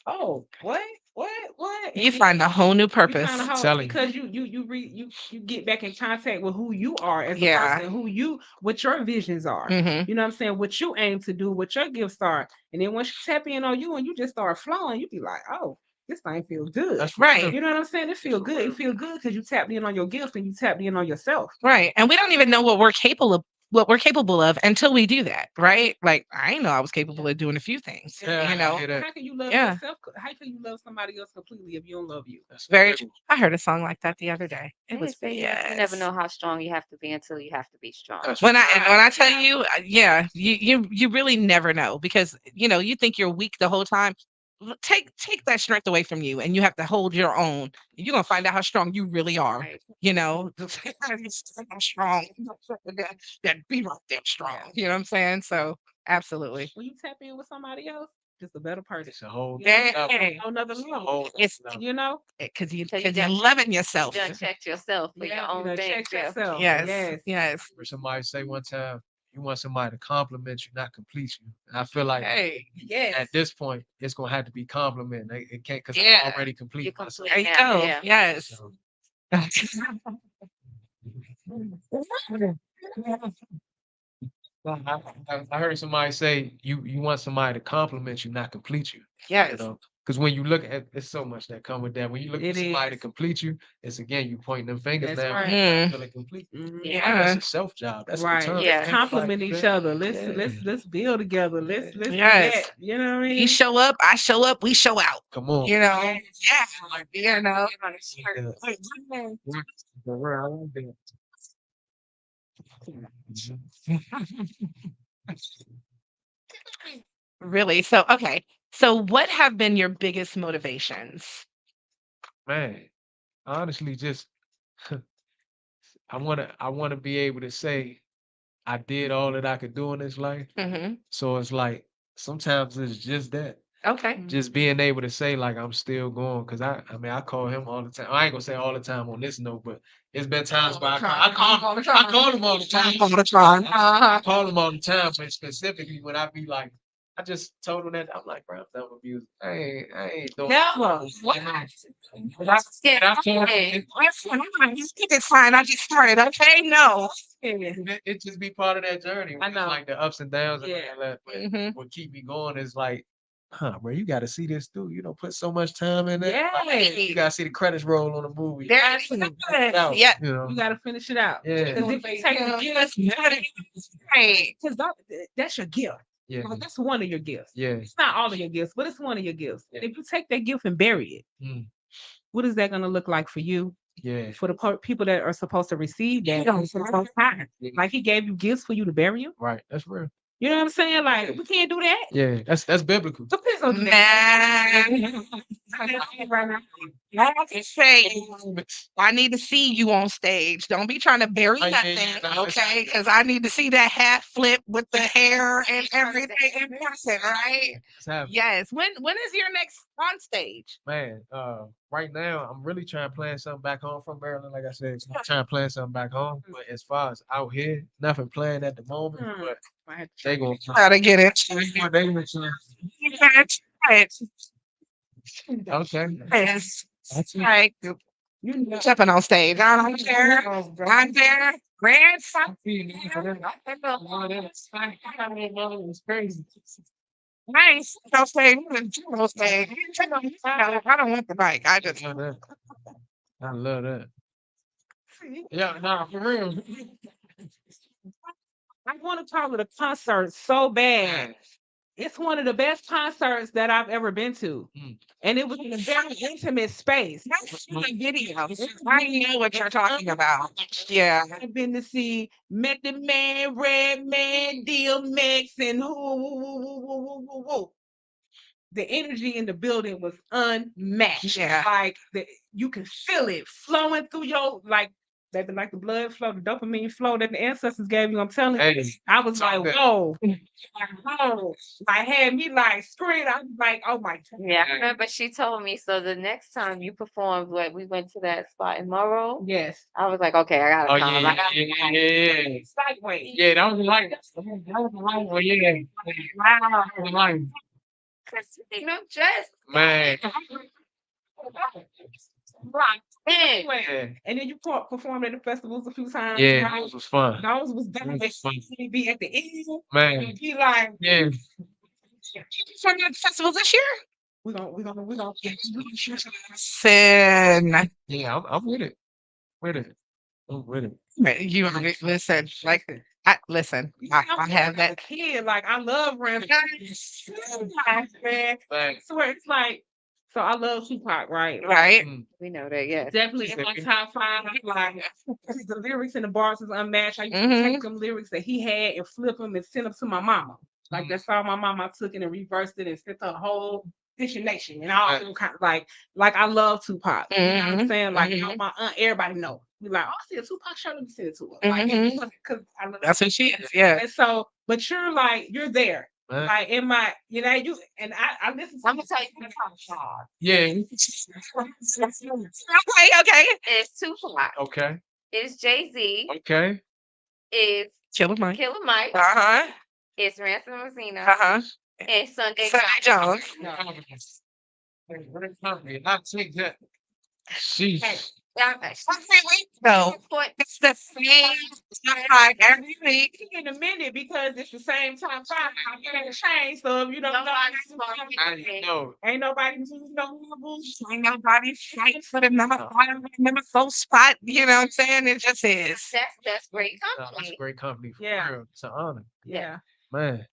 Oh, what? You find a whole new You purpose. find a whole Telling you. because you get back in contact with who you are as a Yeah. person, what your visions are. Mhm. You know what I'm saying? What you aim to do, what your gifts are. And then once you tap in on you and you just start flowing, you be like, oh, this thing feels good. That's Right. You know what I'm saying? It feel good. It feel good because you tapped in on your gifts and you tapped in on yourself. Right. And we don't even know what we're capable of until we do that, right? Like I didn't know I was capable of doing a few things. Yeah, You know. I hear that. How can you love Yeah. yourself? How can you love somebody else completely if you don't love you? That's Very very true. I heard a song like that the other day. It They was say you never yes. know how strong you have to be until you have to be strong. That's When I tell you, yeah, you really never know because you think you're weak the whole time. Take that strength away from you, and you have to hold your own. You're gonna find out how strong you really are. Right. I'm strong. That be right there strong. You know what I'm saying? So absolutely. When you tap in with somebody else, just a better person. it's a whole Yeah. level. On another It's a level. whole It's level. You know? because So you you're done loving you yourself. done checked yourself for your Yeah, own you know, thing. check Yeah. yourself. Yes. Yes. Heard somebody say one time, you want somebody to compliment you, not complete you. And I feel like Hey. Yes. at this point, it's gonna have to be compliment. It can't because Yeah. I'm already You're complete myself. complete There you now. go. Yeah. Yes. So, I heard somebody say you want somebody to compliment you, not complete you. You Yes. know, because when you look at it's so much that come with that. When you look It at somebody to is. complete you, it's again you pointing them fingers That's now. right. Mhm. Feeling complete. Mhm. Yeah. That's Yeah. a self job. That's Right. a term. Yeah. Let's compliment each other. Let's build together. Let's do Yes. that. You know what I You mean? show up, I show up, we show out. Come on. Yeah. You know. Really? So, okay. So, what have been your biggest motivations? Man, honestly, just I wanna be able to say I did all that I could do in this life. Hmm. So it's like sometimes it's just that. Okay. Just being able to say like I'm still going because I mean I call him all the time. I ain't gonna say all the time on this note, but it's been times where I call him all the time. All the time. I call him all the time, but specifically when I be like, I just told him that I'm like, bro, I'm done with music. I ain't doing Never. What? That's Yeah. all. Yeah. Listen, it's fine. I just started. Okay. No. It just be part of that journey. I It's know. like the ups and downs and Yeah. all that. But Hmm. what keep me going is like, bro, you got to see this through. You don't put so much time in that. Like, Yes. you got to see the credits roll on the movie. There's Out, yeah. you know. You got to finish it out. Yeah. Because if you take the gifts, Right. because that's your gift. Yeah. Like, that's one of your gifts. Yeah. It's not all of your gifts, but it's one of your gifts. Yeah. If you take that gift and bury it, Mm. what is that going to look like for you? Yeah. For the people that are supposed to receive that? Like he gave you gifts for you to bury them. Right. That's real. You know what I'm saying? Like we can't do that. Yeah. That's biblical. So please don't do that. Man. Like I say, I need to see you on stage. Don't be trying to bury Oh, yeah, nothing, yeah, no, okay? Because I need to see that hat flip with the hair and everything in person, right? It's happening. Yes. When is your next on stage? Man, right now I'm really trying to plan something back home from Maryland. Like I said, I'm trying to plan something back home. But as far as out here, nothing planned at the moment. Hmm. But I had to they gonna Gotta get it. they gonna try. You gotta try it. Okay. Yes. That's right. You stepping on stage. I don't care. I'm there. Grand nice. No stage. No stage. I don't want the mic. I just I love that. Yeah, nah, for real. I want to talk to the concert so bad. It's one of the best concerts that I've ever been to. Mm. And it was in a very intimate space. that's the video. I know what you're talking about. Yeah. I've been to see Method Man, Red Man, DMX, and who. The energy in the building was unmatched. Yeah. Like you can feel it flowing through your like the blood flow, the dopamine flow that the ancestors gave you. I'm telling you, Hey, I was like, okay. whoa, whoa. I had me like screaming. I was like, oh my god. Yeah, I remember she told me. So the next time you performed, what we went to that spot in Morrow, Yes. I was like, okay, I gotta Oh come. yeah, I gotta come. yeah. Sideways. Yeah, that was like, that was like, well, yeah. Wow, that was like, Just Man. rock in. Yeah. And then you performed at the festivals a few times. Yeah, right? those was fun. Those was done. Those was fun. They be at the end. Man. And be like, Yeah. From the festivals this year? we're gonna Listen, Yeah, I'm with it. With it. I'm with it. you listen. Like, listen. I have that. kid. Like I love rap. Man. I Thanks. swear it's like so I love Tupac, right? Right. We know that, yes. Definitely in my top five. Like the lyrics and the bars is unmatched. I used to take them lyrics that he had and flip them and send them to my mama. Like that song my mama took it and reversed it and sent her a whole Nation and all them kind of like I love Tupac. You know what I'm saying? Like you know, my aunt, everybody know. We like, oh, I see a Tupac show, let me send it to her. Like because I love That's who she is. Yeah. and so, but you're there. Man. Like in my, you know, you and I listen to I'm gonna tell you my top five. Yeah. Okay. It's Tupac. Okay. It's Jay-Z. Okay. It's Killer Mike. Killer Mike. Uh-huh. It's Ransom Rosina. Uh-huh. And Sunday Sunday Jones. I take that. Sheesh. No, it's the same time every week. in a minute because it's the same top five. I'm gonna change. So if you don't know, I know. ain't nobody moving no rules. Ain't nobody fight for the number 4 spot. You know what I'm saying? It just is. That's great No, that's company. great company. For Yeah. real. It's an honor. Yeah. Man.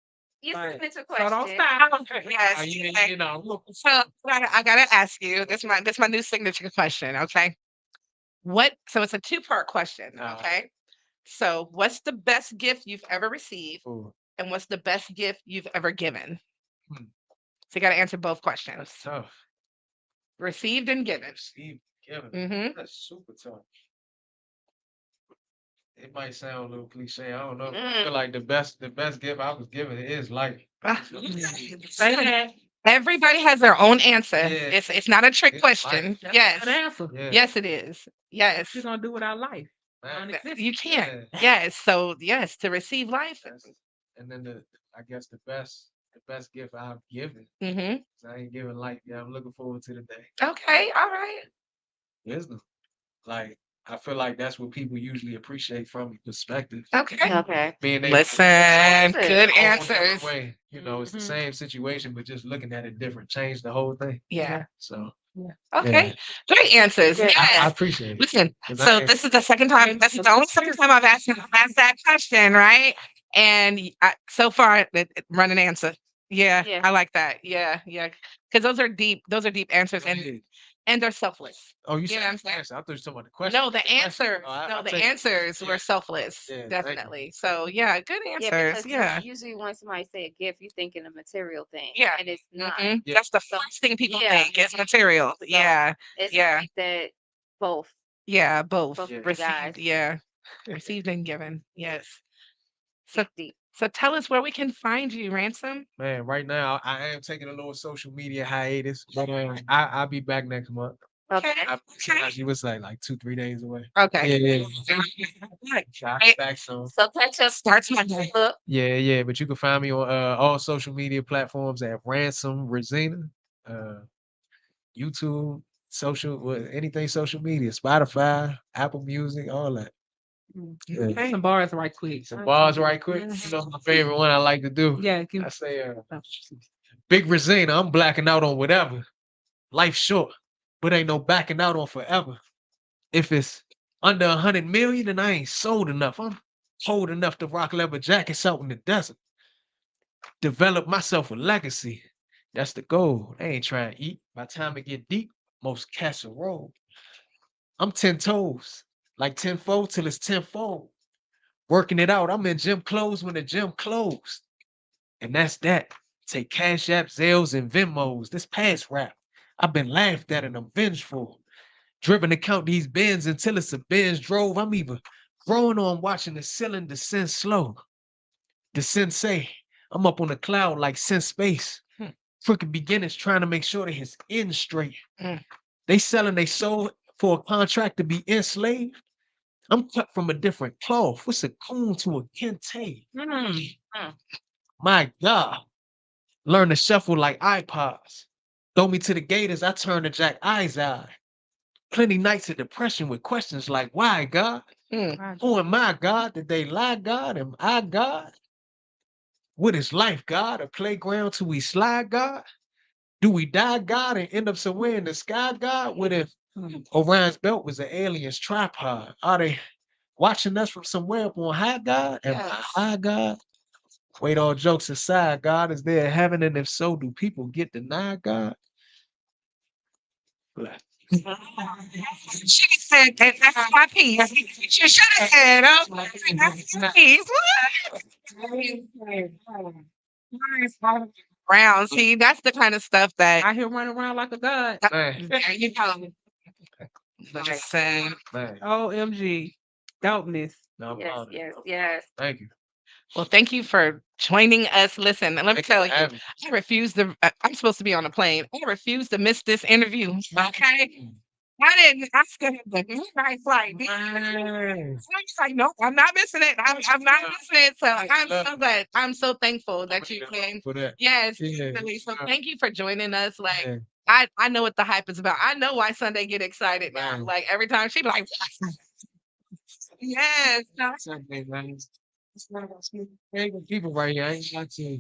You Right. submit a So don't question. stop. Yes. You know, look. So I gotta ask you. This is my new signature question. Okay. So it's a 2-part question. Okay. So what's the best gift you've ever received, Ooh, and what's the best gift you've ever given? Hmm. So you got to answer both questions. that's tough. Received and given. Steve Kevin. Mm-hmm. That's super tough. It might sound a little cliche. I don't know. I Mm. feel like the best gift I was given is life. Everybody has their own answer. Yeah. It's not a trick It's question. life. Yes. Good answer. Yeah. Yes, it is. Yes. You're gonna do without life. Man. You can't. Yeah. Yes. So yes, to receive life. And then I guess the best gift I've given. Mm-hmm. 'Cause I ain't giving life. Yeah, I'm looking forward to the day. Okay. All right. Wisdom. Like I feel like that's what people usually appreciate from your perspective. Okay. Okay. Being able Listen. Good Good to go a different answers. way. You know, it's the same situation, but just looking at it different, change the whole thing. Yeah. So Okay. yeah. Great answers. Good. I Yes. appreciate it. Listen, 'Cause so I- this is the second time. This is the only second time I've asked that question, right? And so far, run an answer. Yeah, Yeah. I like that. Yeah, yeah, because those are deep. Those are deep answers, Go ahead. and they're selfless. Oh, you You said know what I'm the saying? answer. I thought you were talking about the question. No, the question. answers. Oh, No, I'll the take it. answers Yeah. were selfless. Yeah, thank you. Definitely. So yeah, good Yeah, answers. because Yeah. usually when somebody say a gift, you think in a material thing. Yeah. And it's not. Mhm. Yeah. That's the first thing people Yeah. think is material. So Yeah. it's Yeah. great that both Yeah. Both of you received. guys Yeah. Received and given. Yes. So dig deep. So tell us where we can find you, Ransom. Man, right now I am taking a little social media hiatus, but I'll be back next month. Okay. She was like 2-3 days away. Okay. Yeah. I'll be Right. back soon. So catch up. Starts Monday. Look. Yeah. But you can find me on all social media platforms at Ransom Rosina, YouTube, anything social media, Spotify, Apple Music, all that. Yeah. Some bars right quick. Some bars right quick. You know my favorite one I like to do. Yeah. I say, Big Rosina, I'm blacking out on whatever. Life's short, but ain't no backing out on forever. If it's under 100 million, then I ain't sold enough. I'm old enough to rock leather jackets out in the desert. Develop myself a legacy. That's the goal. I ain't trying to eat. By the time it get deep, most casserole. I'm 10 toes, like tenfold till it's tenfold. Working it out. I'm in gym clothes when the gym closed. And that's that. Take Cash App, Zelles, and Venmos. This past rap. I've been laughed at and I'm vengeful. Driven to count these bins until it's a Benz drove. I'm even growing on watching the ceiling descend slow. The sensei, I'm up on the cloud like sin space. Crooked beginners trying to make sure that his end straight. They selling their soul for a contract to be enslaved. I'm cut from a different cloth. What's a coon to a kente? My God. Learn to shuffle like iPods. Throw me to the gators, I turn to Jack Eyes eye. Plenty nights of depression with questions like, why, God? Mm. Who am I, God? Did they lie, God? Am I God? What is life, God? A playground till we slide, God? Do we die, God, and end up somewhere in the sky, God? What if Orion's belt was an alien's tripod? Are they watching us from somewhere up on high, God? Am I Yes. high, God? Wait, all jokes aside, God, is there a heaven? And if so, do people get denied, God? Bless. She said that that's my piece. She should have said, oh, that's my piece. What? Brown. See, that's the kind of stuff that I here running around like a god. Man, you know. Listen. man. OMG. Dopeness. No, I'm Yes, proud of you. yes, yes. Thank you. Well, thank you for joining us. Listen, let me Thank you tell for you, having me. I refuse to. I'm supposed to be on a plane. I refuse to miss this interview. Okay, I didn't ask him the midnight flight. Man. I'm just like, nope, I'm not missing it. I'm not missing it. So I'm Love so glad. I'm so thankful that you you came. for that. Yes, Yeah. definitely. So thank you for joining us. Like Yeah. I know what the hype is about. I know why Sunday get excited now. Man. Like every time she be like, yes, no, Something, man. It's not about speaking. Ain't gonna keep it right here. I ain't got to.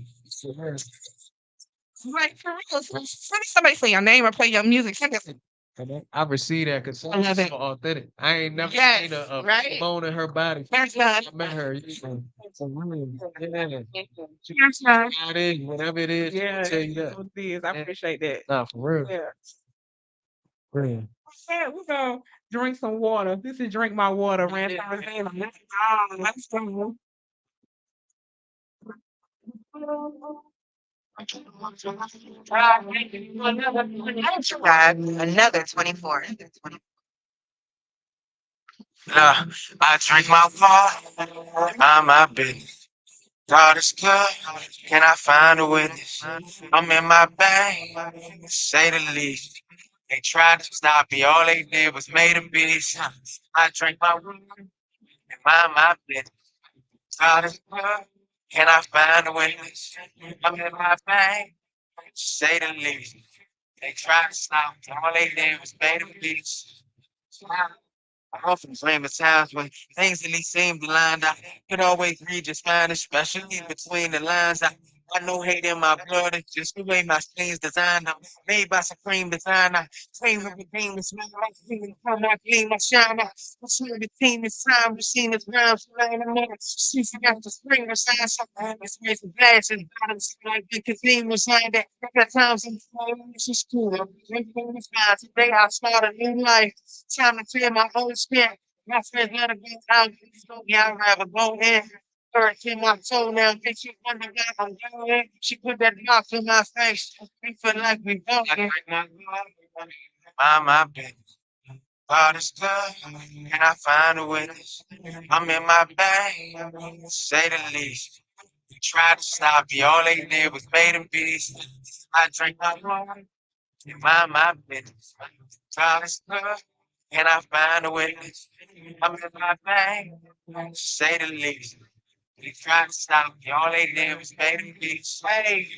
like for real. Send me somebody say your name or play your music. Send us. I receive that because I love it's it. so authentic. I ain't never Yes, seen a right? bone in her body. There's none. I met her. You know, for real. Yeah. She There's none. how it is, whatever it is, Yeah, she'll tell you that's that. what it is. I Yeah. appreciate that. Nah, for real. Yeah. For real. Yeah, we're gonna drink some water. This is drink my water, ran Yeah. Let's go. Got another 24. I drink my water, mind my business. God is good. Can I find a witness? I'm in my bag, to say the least. They tried to stop me. All they did was made a beast. I drink my water and mind my business. God is good. Can I find a witness? I'm in my bag, to say the least. They tried to stop me. All they did was made a beast. I often dream of times when things at least seem to line up. Could always read just fine, especially between the lines. I know hate in my blood. It's just the way my scene's designed. I'm made by supreme designer. Dream of a dream, it's my life. Dreaming from my gleam, my shine. I swear the team is time. The scene is round. So I don't know. Ceasing after spring was sign. Something it's raised the glass and bottoms like the cathedral was signed. That got times in this is cool. Everything is fine. Today I start a new life. Time to clear my old skin. My friends let it go out. Yeah, I'd rather go in. Earth in my soul now. Bitch, you wonder why I'm doing. She put that box in my face. We feel like we don't. My business. God is good. Can I find a witness? I'm in my bag, to say the least. You tried to stop me. All they did was made a beast. I drink my water and mind my business. God is good. Can I find a witness? I'm in my bag, to say the least. They tried to stop me. All they did was make me be slave.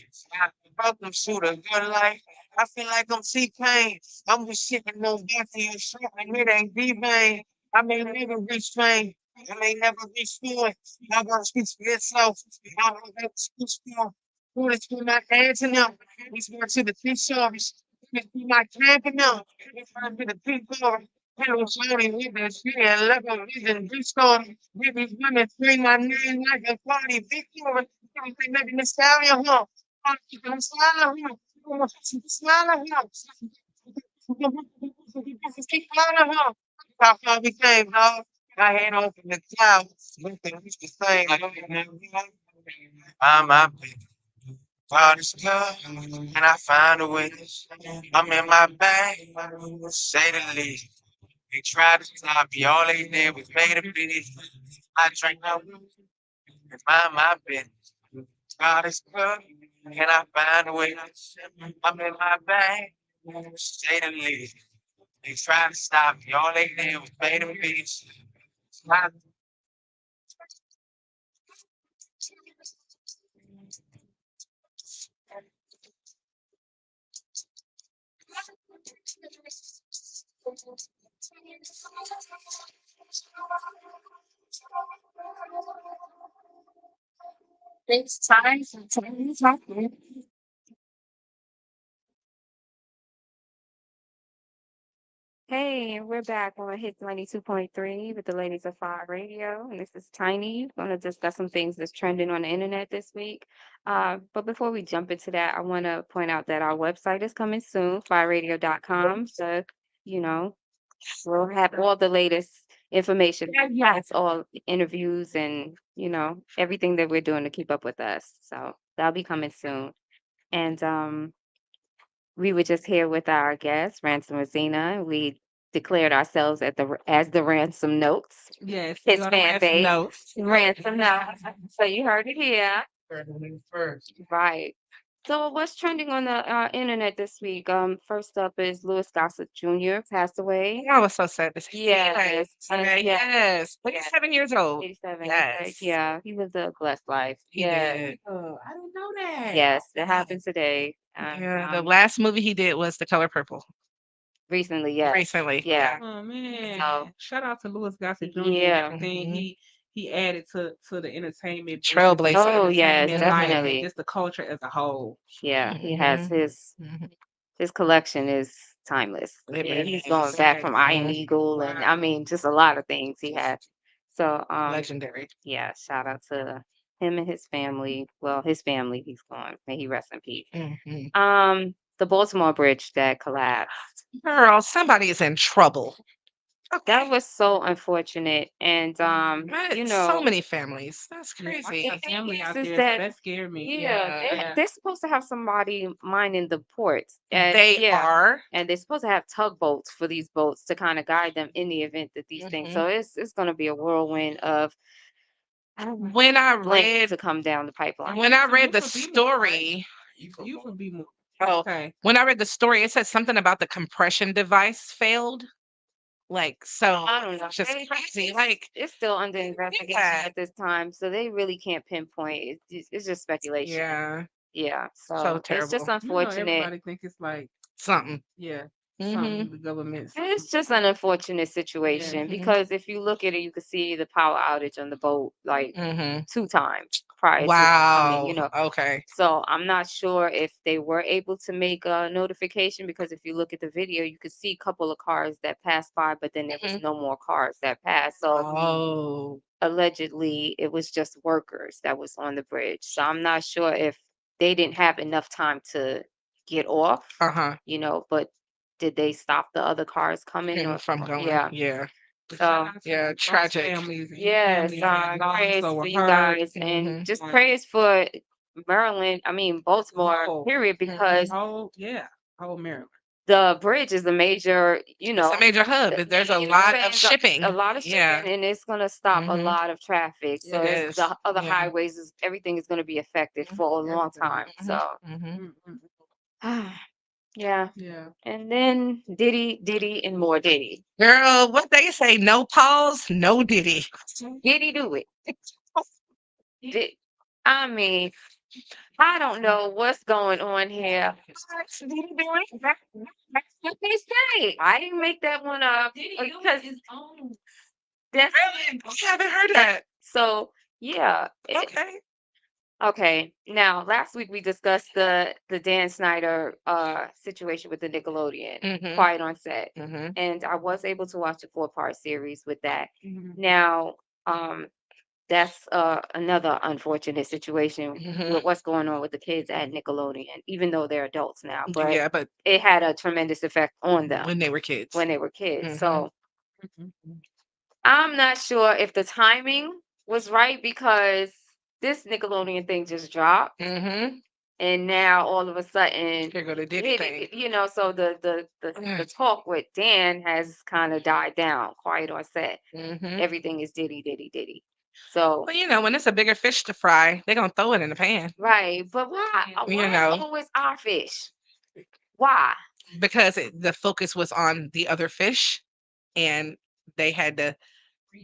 I broke them shoot a good life. I feel like I'm T-Pain. I'm just sitting on back to your shit and it ain't D-Bang. I may never reach fame. I may never reach fluent. I gotta speak for itself. I don't have to speak for who to put my hands in them. He's going to the police service. He's my camping them. He's going to the people. Hello, slowly with the street and level vision discord. With these women scream my name like a party victory. I'm making the stallion hump. I'm smiling hump. Smiling hump. Keep smiling hump. How far we came, dog. I head off in the clouds. Nothing used to say. I'm my baby. God is good. Can I find a witness? I'm in my bag. Say the least. They tried to stop me. All they did was made a beast. I drank my water and mind my business. God is good. Can I find a witness? I'm in my bag. Say the least. They tried to stop me. All they did was made a beast. I Hey, we're back on Hit 92.3 with the ladies of FIYE Radio, and this is Tiny. We're going to discuss some things that's trending on the internet this week. But before we jump into that, I want to point out that our website is coming soon, FIYEradio.com. So, you know, we'll have all the latest information. Yes, all interviews and, everything that we're doing to keep up with us. So that'll be coming soon. And we were just here with our guest, Ransom Rosina. We declared ourselves as the Ransom Notes, Yes, his you are the fan ransom base. notes. Ransom Notes. So you heard it here. Heard the name first. Right. So what's trending on the internet this week? First up is Louis Gossett Jr. passed away. I was so sad to see Yes. that. Yeah. Yes. Yes. 37 years old. 87. Yes. Yeah, he lived a blessed life. He Yeah. did. Oh, I didn't know that. Yes, it happened today. Yeah, the last movie he did was The Color Purple. Recently, yes. Recently. Yeah. Oh man! So, Shout out to Louis Gossett Jr. yeah. and everything he added to the entertainment business, Trailblazer. Oh, yes, entertainment life, and definitely. just the culture as a whole. Yeah, he has Mhm. his collection is timeless. It Yeah, really he's is. going back from Iron Mhm. Eagle and I mean just a lot of things he had. So Legendary. yeah, shout out to him and his family. Well, his family, he's gone. May he rest in peace. Mhm. The Baltimore Bridge that collapsed. Girl, somebody is in trouble. That was so unfortunate. And So many families. That's Yeah, I crazy. got family out is there, so that that scared me. yeah, they're supposed to have somebody minding the ports. And They yeah, are. and they're supposed to have tugboats for these boats to kind of guide them in the event that these things. So it's going to be a whirlwind of When I blank to read come down the pipeline. when I So read you the from B-More, right? story, You from B-More. oh, Okay. when I read the story, it said something about the compression device failed. Like, so I don't know. it's just crazy. It's, Like, it's still under investigation yeah. at this time, so they really can't pinpoint. It's just speculation. Yeah. Yeah. So So it's terrible. just unfortunate. Everybody think it's like Something. yeah, Mhm. something the government's. It's just an unfortunate situation Mhm. because if you look at it, you can see the power outage on the boat like Mhm. 2 times prior to coming, Wow. Okay. So I'm not sure if they were able to make a notification because if you look at the video, you could see a couple of cars that passed by, but then there was no more cars that passed. So Oh. allegedly it was just workers that was on the bridge. So I'm not sure if they didn't have enough time to get off, Uh-huh. but did they stop the other cars coming or From going. yeah. Yeah. So Yeah. Those Tragic. families and yes, families that lost prayers or for were you hurt. guys and Mhm. just prayers for Maryland, Baltimore, Oh, period, because whole Maryland. the bridge is a major, It's a major hub. There's a lot of shipping. a lot of shipping, Yeah. and it's going to stop a Mhm. lot of traffic. So It it's is. the other Yeah. highways, everything is going to be affected for a long time. So Mhm. yeah. Yeah. And then Diddy, and more Diddy. Girl, what they say, no pause, no Diddy. Diddy do it. I mean, I don't know what's going on here. That's what they say. I didn't make that one up because that's I haven't heard that. so yeah. Okay. Okay. Now, last week we discussed the Dan Snyder situation with the Nickelodeon, Quiet on Set, and I was able to watch a 4-part series with that. Now, that's another unfortunate situation with what's going on with the kids at Nickelodeon, even though they're adults now. But Yeah, but it had a tremendous effect on them when they were kids. So I'm not sure if the timing was right because this Nickelodeon thing just dropped. And now all of a sudden, Here go the Diddy thing. so the talk with Dan has kind of died down, quiet on set. Everything is Diddy, Diddy, Diddy. So, Well, when it's a bigger fish to fry, they're gonna throw it in the pan. right. But why? Why always our fish? Why? Because the focus was on the other fish, and they had to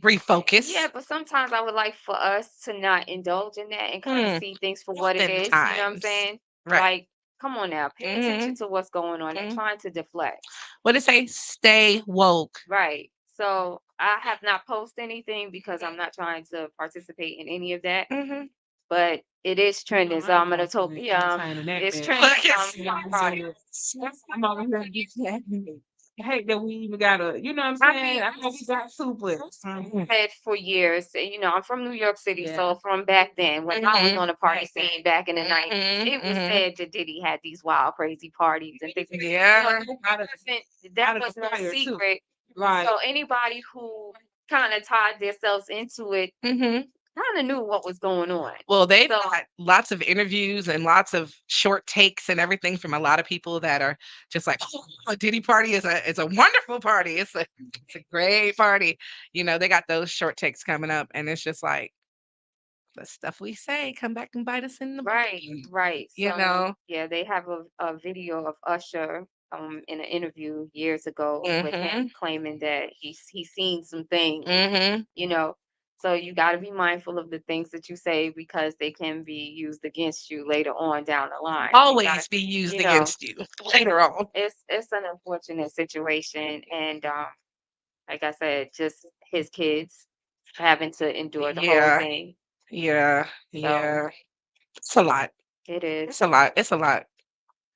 refocus. Yeah, but sometimes I would like for us to not indulge in that and kind of see things for what it is. You know what I'm Oftentimes. saying? Right. Like come on now, pay attention Mhm. to what's going on. They're Mhm. trying to deflect. What it say? Stay woke. Right. So I have not posted anything because I'm not trying to participate in any of that. Mhm. But it is trending, so I'm gonna talk. Yeah, entertaining that it's mess. trending. Look So at I'm gonna start it. I'm over here getting I hate that we even got a, you know what I'm I saying? mean, I know we got two, but said for years, I'm from New York City, yeah. so from back then, when I was Mhm. on the party scene back in the 90s, Mhm. it was Mhm. said that Diddy had these wild, crazy parties and things. Yeah. Out of That the was no fire too. secret. Right. So anybody who kind of tied themselves into it Mhm. kind of knew what was going on. Well, they've So got lots of interviews and lots of short takes and everything from a lot of people that are just like, "Oh, a Diddy party is a wonderful party. It's a great party." They got those short takes coming up, and it's just like the stuff we say come back and bite us in the butt. right. You So know. yeah, they have a video of Usher in an interview years ago with him Mhm. claiming that he's seen some things, Mhm. you know. So you got to be mindful of the things that you say because they can be used against you later on down the line. You Always gotta, be used you know, against you later on. it's an unfortunate situation, and like I said, just his kids having to endure the whole Yeah. thing. Yeah. So Yeah. It's a lot. it It's is. a lot. It's a lot.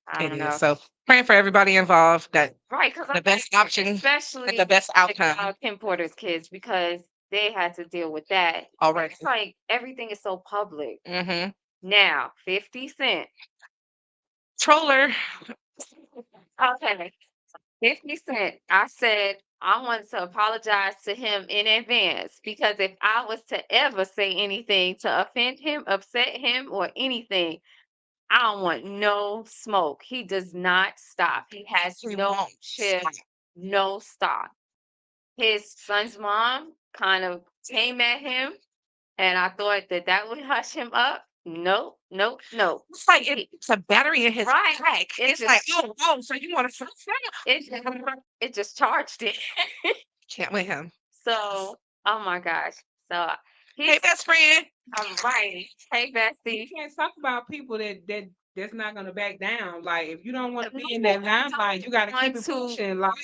I It don't is. know. So praying for everybody involved that Right, because the best option and the especially best outcome Kim Porter's kids, because they had to deal with that. already. It's like everything is so public. Mm-hmm. Now, 50 Cent. Troller. Okay. 50 Cent. I said I wanted to apologize to him in advance because if I was to ever say anything to offend him, upset him, or anything, I don't want no smoke. He does not stop. He has He no won't chill, stop. no stop. His son's mom kind of came at him, and I thought that that would hush him up. Nope, nope, nope. It's like it's a battery in his Right. back. It It's like, just oh, so you want to it just, it just charged it. can't with him. So, oh my gosh. So Hey, he's best friend. I'm right. Hey You Bessie. can't talk about people that's not gonna back down. Like if you don't want to No, be in that I limelight, you don't gotta keep want it to pushing. Like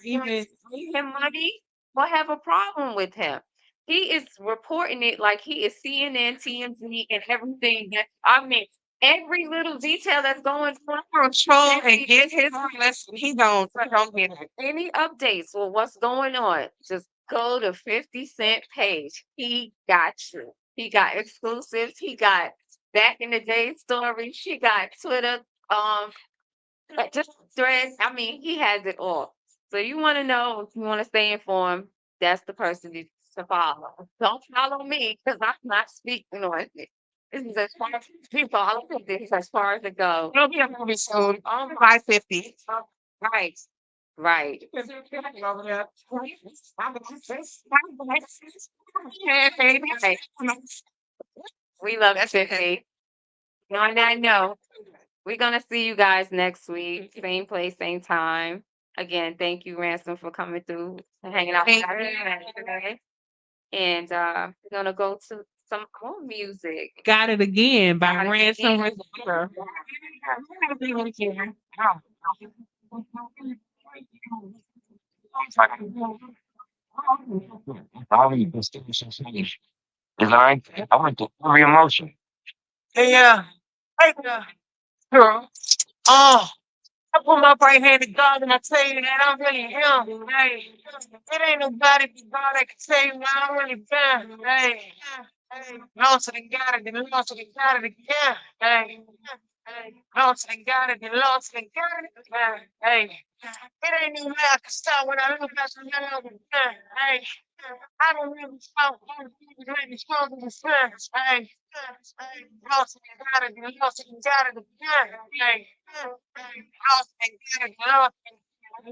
even pay him money or have a problem with him. He is reporting it like he is CNN, TMZ, and everything. I mean, every little detail that's going on. Control and get his lesson. He don't get it. Any updates or what's going on, just go to 50 Cent page. He got you. He got exclusives. He got back in the day stories. He got Twitter, um, just threads. I mean, he has it all. So you want to know, if you want to stay informed, that's the person to follow. Don't follow me because I'm not speaking on it. This is as far as you follow this as far as it goes. It'll be a movie soon. Oh my 550. right. Right. over there. Yeah, baby. Right. We love That's 50. On that note, we're gonna see you guys next week. Same place, same time. Again, thank you, Ransom, for coming through and hanging out with Thank us today. And we're gonna go to some more music. Got it again by Got it Ransom again. Reserve. Probably the station finish. Design. I went to every emotion. Hey, hey, girl. Oh, I put my right hand to God and I tell you that I'm really him. Hey, it ain't nobody but God that can tell you that I'm really bad. Hey, lost it and got it, and lost it and got it again. Hey, lost it and got it, and lost it and got it again. Hey, it ain't no way I can stop when I look at the love again. Hey, I don't really stop. I don't really stop in the sense. Hey, lost it and got it, and lost it and got it again. Hey, lost it and got it, and lost it.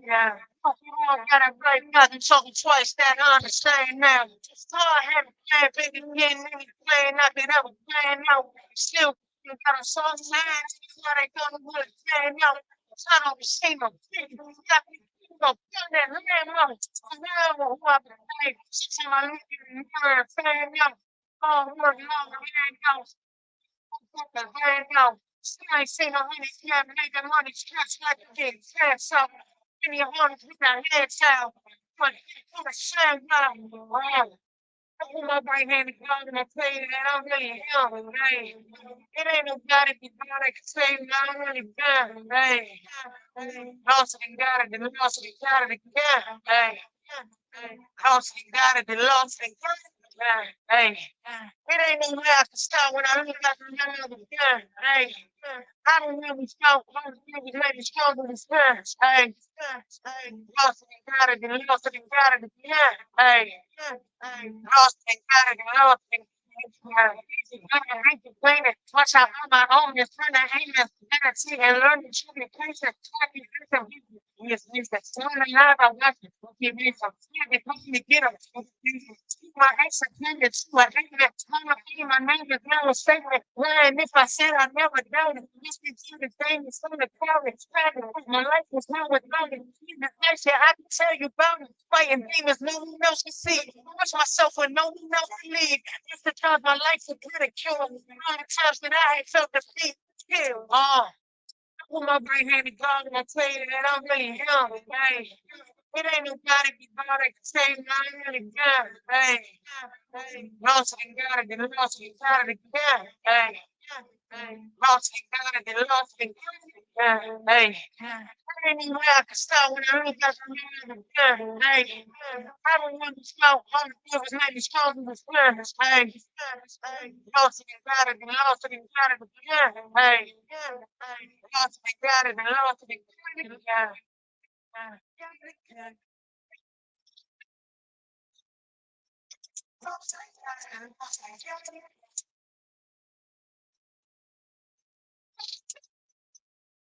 Yeah. You don't gotta break nothing, talking twice that I understand now. Just hard headed plan, baby, getting any plan I could ever plan out. Still, you got a soft side, what they gonna would plan out. I don't see no people. You got me, you know, put that land out. I know who I've been playing. Since I look in the mirror, fan out. All work, long hand out. Fucking hand out. I ain't seen no money, yeah, making money, stretch like a big fat, so many hundreds with their heads out. But for the same time, wow. I put my right hand in God and I tell you that I'm really young, man. It ain't nobody be God that can say that I'm really bad, man. Lost it and got it, and lost it and got it again, man. Lost it and got it, and lost it and got it, man. It ain't no way I can stop when I look at the again, man. I don't really stop, I don't really let it show to the stairs, hey. Lost it and got it, and lost it and got it again, hey. Lost and got it, and lost and I hate to blame it. Watch out on my own, just trying to aim at humanity and learn to show me patience. Yes, yes, that's all I have. I want to give me some fear. Help me get up. My ex attended to a ignorant time of being my name is now a statement. And if I said I never doubted, this be the thing is from the crowd. It's my life was not without it. The next year I can tell you about it. Fighting demons, no one else can see. I watch myself when no one else can lead. It's the times my life was good and killed. All the times that I had felt defeat. Kill. Put my right hand in God and I tell you that I'm really young, man. It ain't nobody be God that can say that I'm really good, man. Lost and got it, and lost and got it again, man. Lost and got it, and lost and got it again, man. There ain't no way I can stop when I look at the man again, man. I don't want to stop. All the good was made me strong in the spirit, man. Lost and got it, and lost and got it again, man. Lost and got it, and lost and got it again.